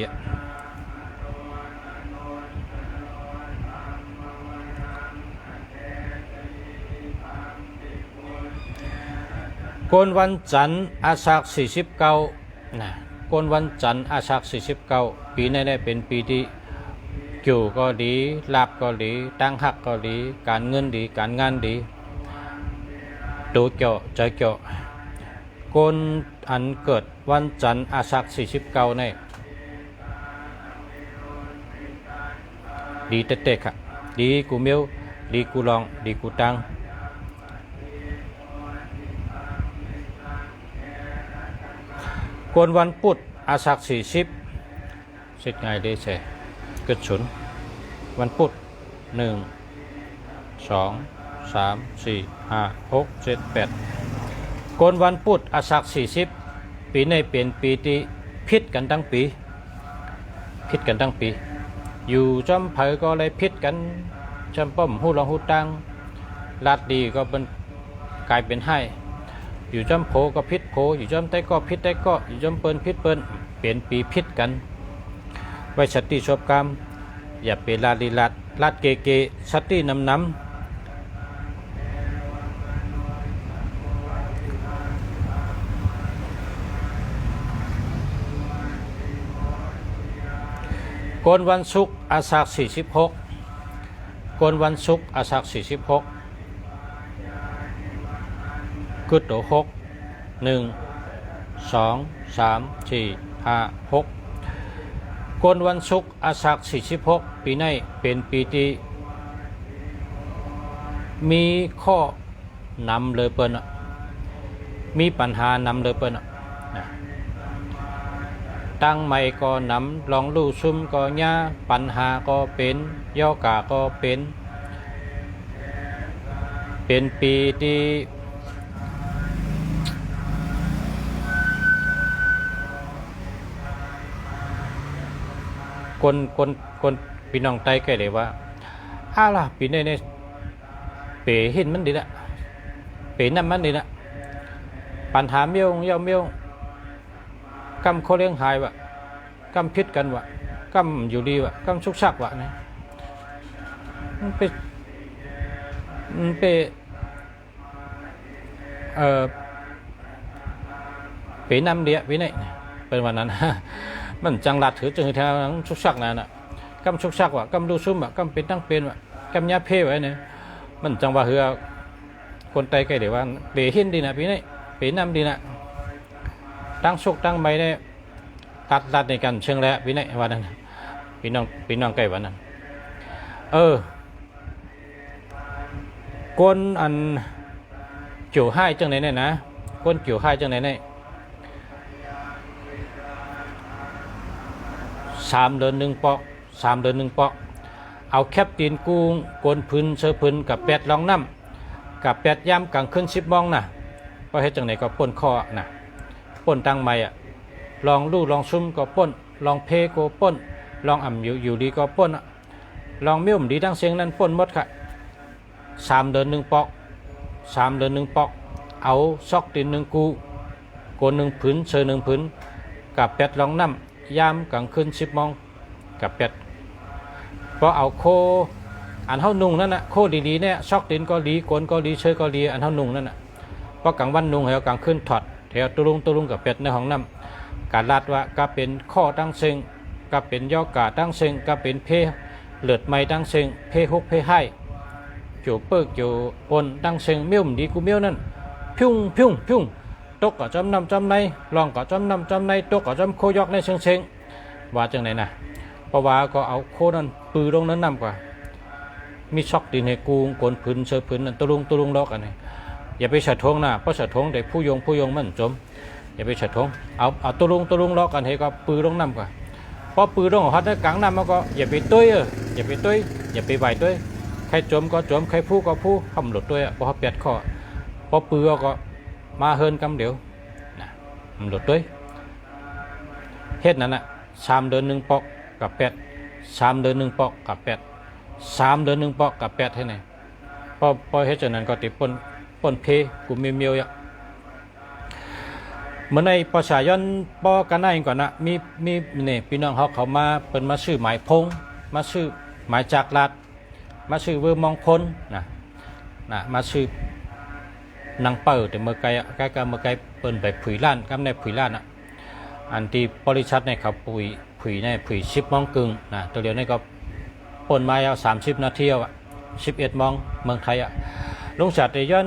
A: กนวันจันทร์อาสัก49นะกนวันจันทร์อาสัก49ปีในเป็นปีที่อยู่ก็ดีลาบก็ดีตั้งหักก็ดีการเงินดีการงานดีตัวเกี่ยวใจเกี่ยวกนอันเกิดวันจันทร์อาสัก49ในดีเตะค่ะดีกูเมียวดีกูลองดีกูตังกนวันพุธอาสัก40เสร็จง่ายได้ใช่เกิดฉุนวันพุธ1 2 2 3 4 5 6 7 8กนวันพุธอาศัก40ปีนี้เป็นปีที่พิษกันทั้งปีพิษกันทั้งปีอยู่จอมเผยก็เลยพิษกันจำป้อมหู้ลองหู้ตังลาดดีก็เป็นกลายเป็นให้อยู่จอมโผก็พิษโผอยู่จอมใต้ก็พิษใต้ก็อยู่จอมเปิ้นพิษเปิ้นเปลี่ยนปีพิษกันไว้สติชอบกรรมอย่าไปลาลีลาดเกเกสตินำกนวันศุกร์อาสาฬ46กนวันศุกร์อาสาฬ46กึดโต6 1 2 3 4 5 6กนวันศุกร์อาสาฬ46ปีนี้เป็นปีที่มีข้อนำเลยเปิ้นมีปัญหานำเลยเปิ้นตั้งใหม่ก็นำลองลู่ซุ่มก็ย่าปัญหาก็เป็นย่อกาก็เป็นปีที่คนพี่น้องไต้แก่เลยว่าล่ะปีนี้เนี่ยเป๋เห็นมันดีละเป๋นั่นมันดีละปัญหาเมียวเมียวกำเขาเลี้ยงหายวะกำพิษกันวะกำอยู่ดีวะกำชุกชักวะเนี่ยมันไปเป๋น้ำเดียวินัยเป็นวันนั้นมันจังหลัดถือจึงแถวชุกชักนั่นน่ะกำชุกชักวะกำดูซุ่มวะกำเป็นตั้งเป็นวะกำยาเพ่ไว้เนี่ยมันจังว่าเหือคนไตใกล้เดี๋ยวว่าเป๋หินดีนะวินัยเป๋น้ำดีนะตั้งชุกตั้งใบได้ตัดในการเชิงแล้ววินัยวันนั้นพี่น้องใกล้วันนั้นก้นอันเกี่ยวให้จังไหนเนี่ยนะก้นเกี่ยวให้จังไหนเนี่ย3 เดือน 1 ปอก3 เดือน 1 ปอกเอาแคปตีนกุ้งก้นพื้นเชื้อพื้นกับ8 ลองน้ำกับ8 ย่ำกลางคืน10 โมงนะเพราะเหตุจังไหนก็ป่นคอนะป่นตั้งใหม่ลองลู่ลองซุ่มก็ป่นลองเพก็ป่นลองอ่ำอยู่ดีก็ป่นลองเมี่ยมดีทั้งเสียงนั้นป่นหมดค่ะ3 เดือน 1 ปอก3 เดือน 1 ปอกเอาซอกตีน1 กูโกน1 ผืนเชอ1 ผืนกับ8 ลองน้ำยามกลางคืน10 โมงกับ8พอเอาโคอันเท่านุ่งนั่นน่ะโคดีๆเนี่ยซอกตีนก็ดีโกนก็ดีเชอก็ดีอันเท่านุ่งนั่นน่ะพอกลางวันนุ่งแล้วกลางคืนถอดแถวตุลุงกับ8ในห้องน้ำการลาดว่าก็เป็นข้อตั้งเซิงก็เป็นย่อกาตั้งเซิงก็เป็นเพเลือดไม่ตั้งเซิงเพฮกเพให้จูเปิกจูปนตั้งเซิงเมี่ยมดีกูเมี่ยวนั่นพิ้งตกก็จำนำจำในลองก็จำนำจำในตกก็จำโคยอกในเชิงว่าจังไหนนะเพราะว่าก็เอาโคนั้นปือลงนั้นนำกว่ามีช็อกดินให้กูโกนพื้นเชือพื้นนั่นตุลุงล็อกกันนี่อย่าไปฉะทงนะเพราะฉะทงเด็กผู้ยงมันจมอย่าไปฉะทงเอาตุลุงล็อกกันให้ก็ปือลงน้ำกว่าพอปือลงหัดในกลางน้ำมันก็อย่าไปตุ้ยอย่าไปไหวตุ้ยใครจมก็จมใครผู้ก็ผู้ทำหลุดตุ้ยพอเปียดข้อพอปือก็มาเฮินกำเดียวนะมันหลุดตุ้ยเฮ็ดนั่นน่ะ3 เดือน 1 ปอกกับ3 เดือน 1 ปอกกับ3 เดือน 1 ปอกกับให้ไหนพอเฮ็ดจากนั้นก็ติปนเพกูเมียวๆเมื่อในประชาชนปอกันได้ก่อนนะมีเนี่ยพี่น้องเขามาเป็นมาซื้อหมายพงมาซื้อหมายจากรัฐมาซื้อเวอร์มองพลนะมาซื้อนางเปิดแต่เมื่อไกลเมื่อไกลเปิดไปผุยล้านกำในผุยล้านอันที่บริษัทในเขาผุยในผุย10 โมงกึ่งนะตัวเดียวนี่ก็ปนมาเอา30 นาที11 โมงเมืองไทยลุงศักดิ์ย้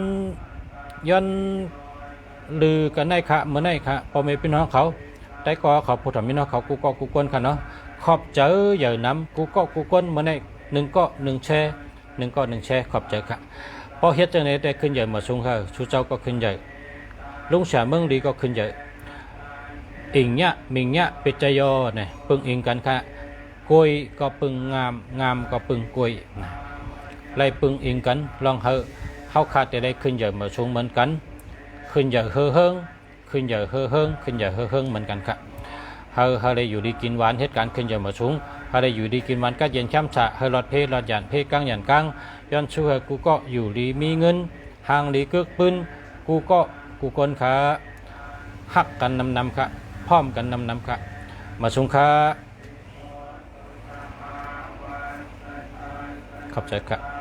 A: อนลือกันได้ค่ะเมื่อไหร่ค่ะพอไม่เป็นน้องเขาได้ก็เขาผู้ทำมิน้องเขากูก็กูกวนค่ะเนาะขอบเจอเหยื่อน้ำกูก็กูกวนเมื่อไหร่1 ก็ 1 แช่1 ก็ 1 แช่ขอบเจอค่ะพอเฮ็ดจังไหนได้ขึ้นใหญ่มาสูงค่ะชูเจ้าก็ขึ้นใหญ่ลุงเสียเมืองดีก็ขึ้นใหญ่อิงเนี่ยมิงเนี่ยปิจยอเนี่ยปึงอิงกันค่ะกล้วยก็ปึงงามก็ปึงกล้วย ไล่ปึงอิงกันลองเฮาขาดแต่ได้ขึ้นใหญ่มาสูงเหมือนกันขึ้นใหญ่เฮิงขึ้นใหญ่เฮิงขึ้นใหญ่เฮิงเหมือนกันครับเฮาได้อยู่ดีกินหวานเหตุการณ์ขึ้นใหญ่มาสูงเฮาได้อยู่ดีกินหวานก็เย็นช้ำฉะเฮาหลอดเพหลอดหยานเพกังหยานกังย้อนช่วยกูก็อยู่ดีมีเงินห่างดีกึกปืนกูคนขาหักกันนำค่ะพร้อมกันนำค่ะมาสูงค่ะขอบใจครับ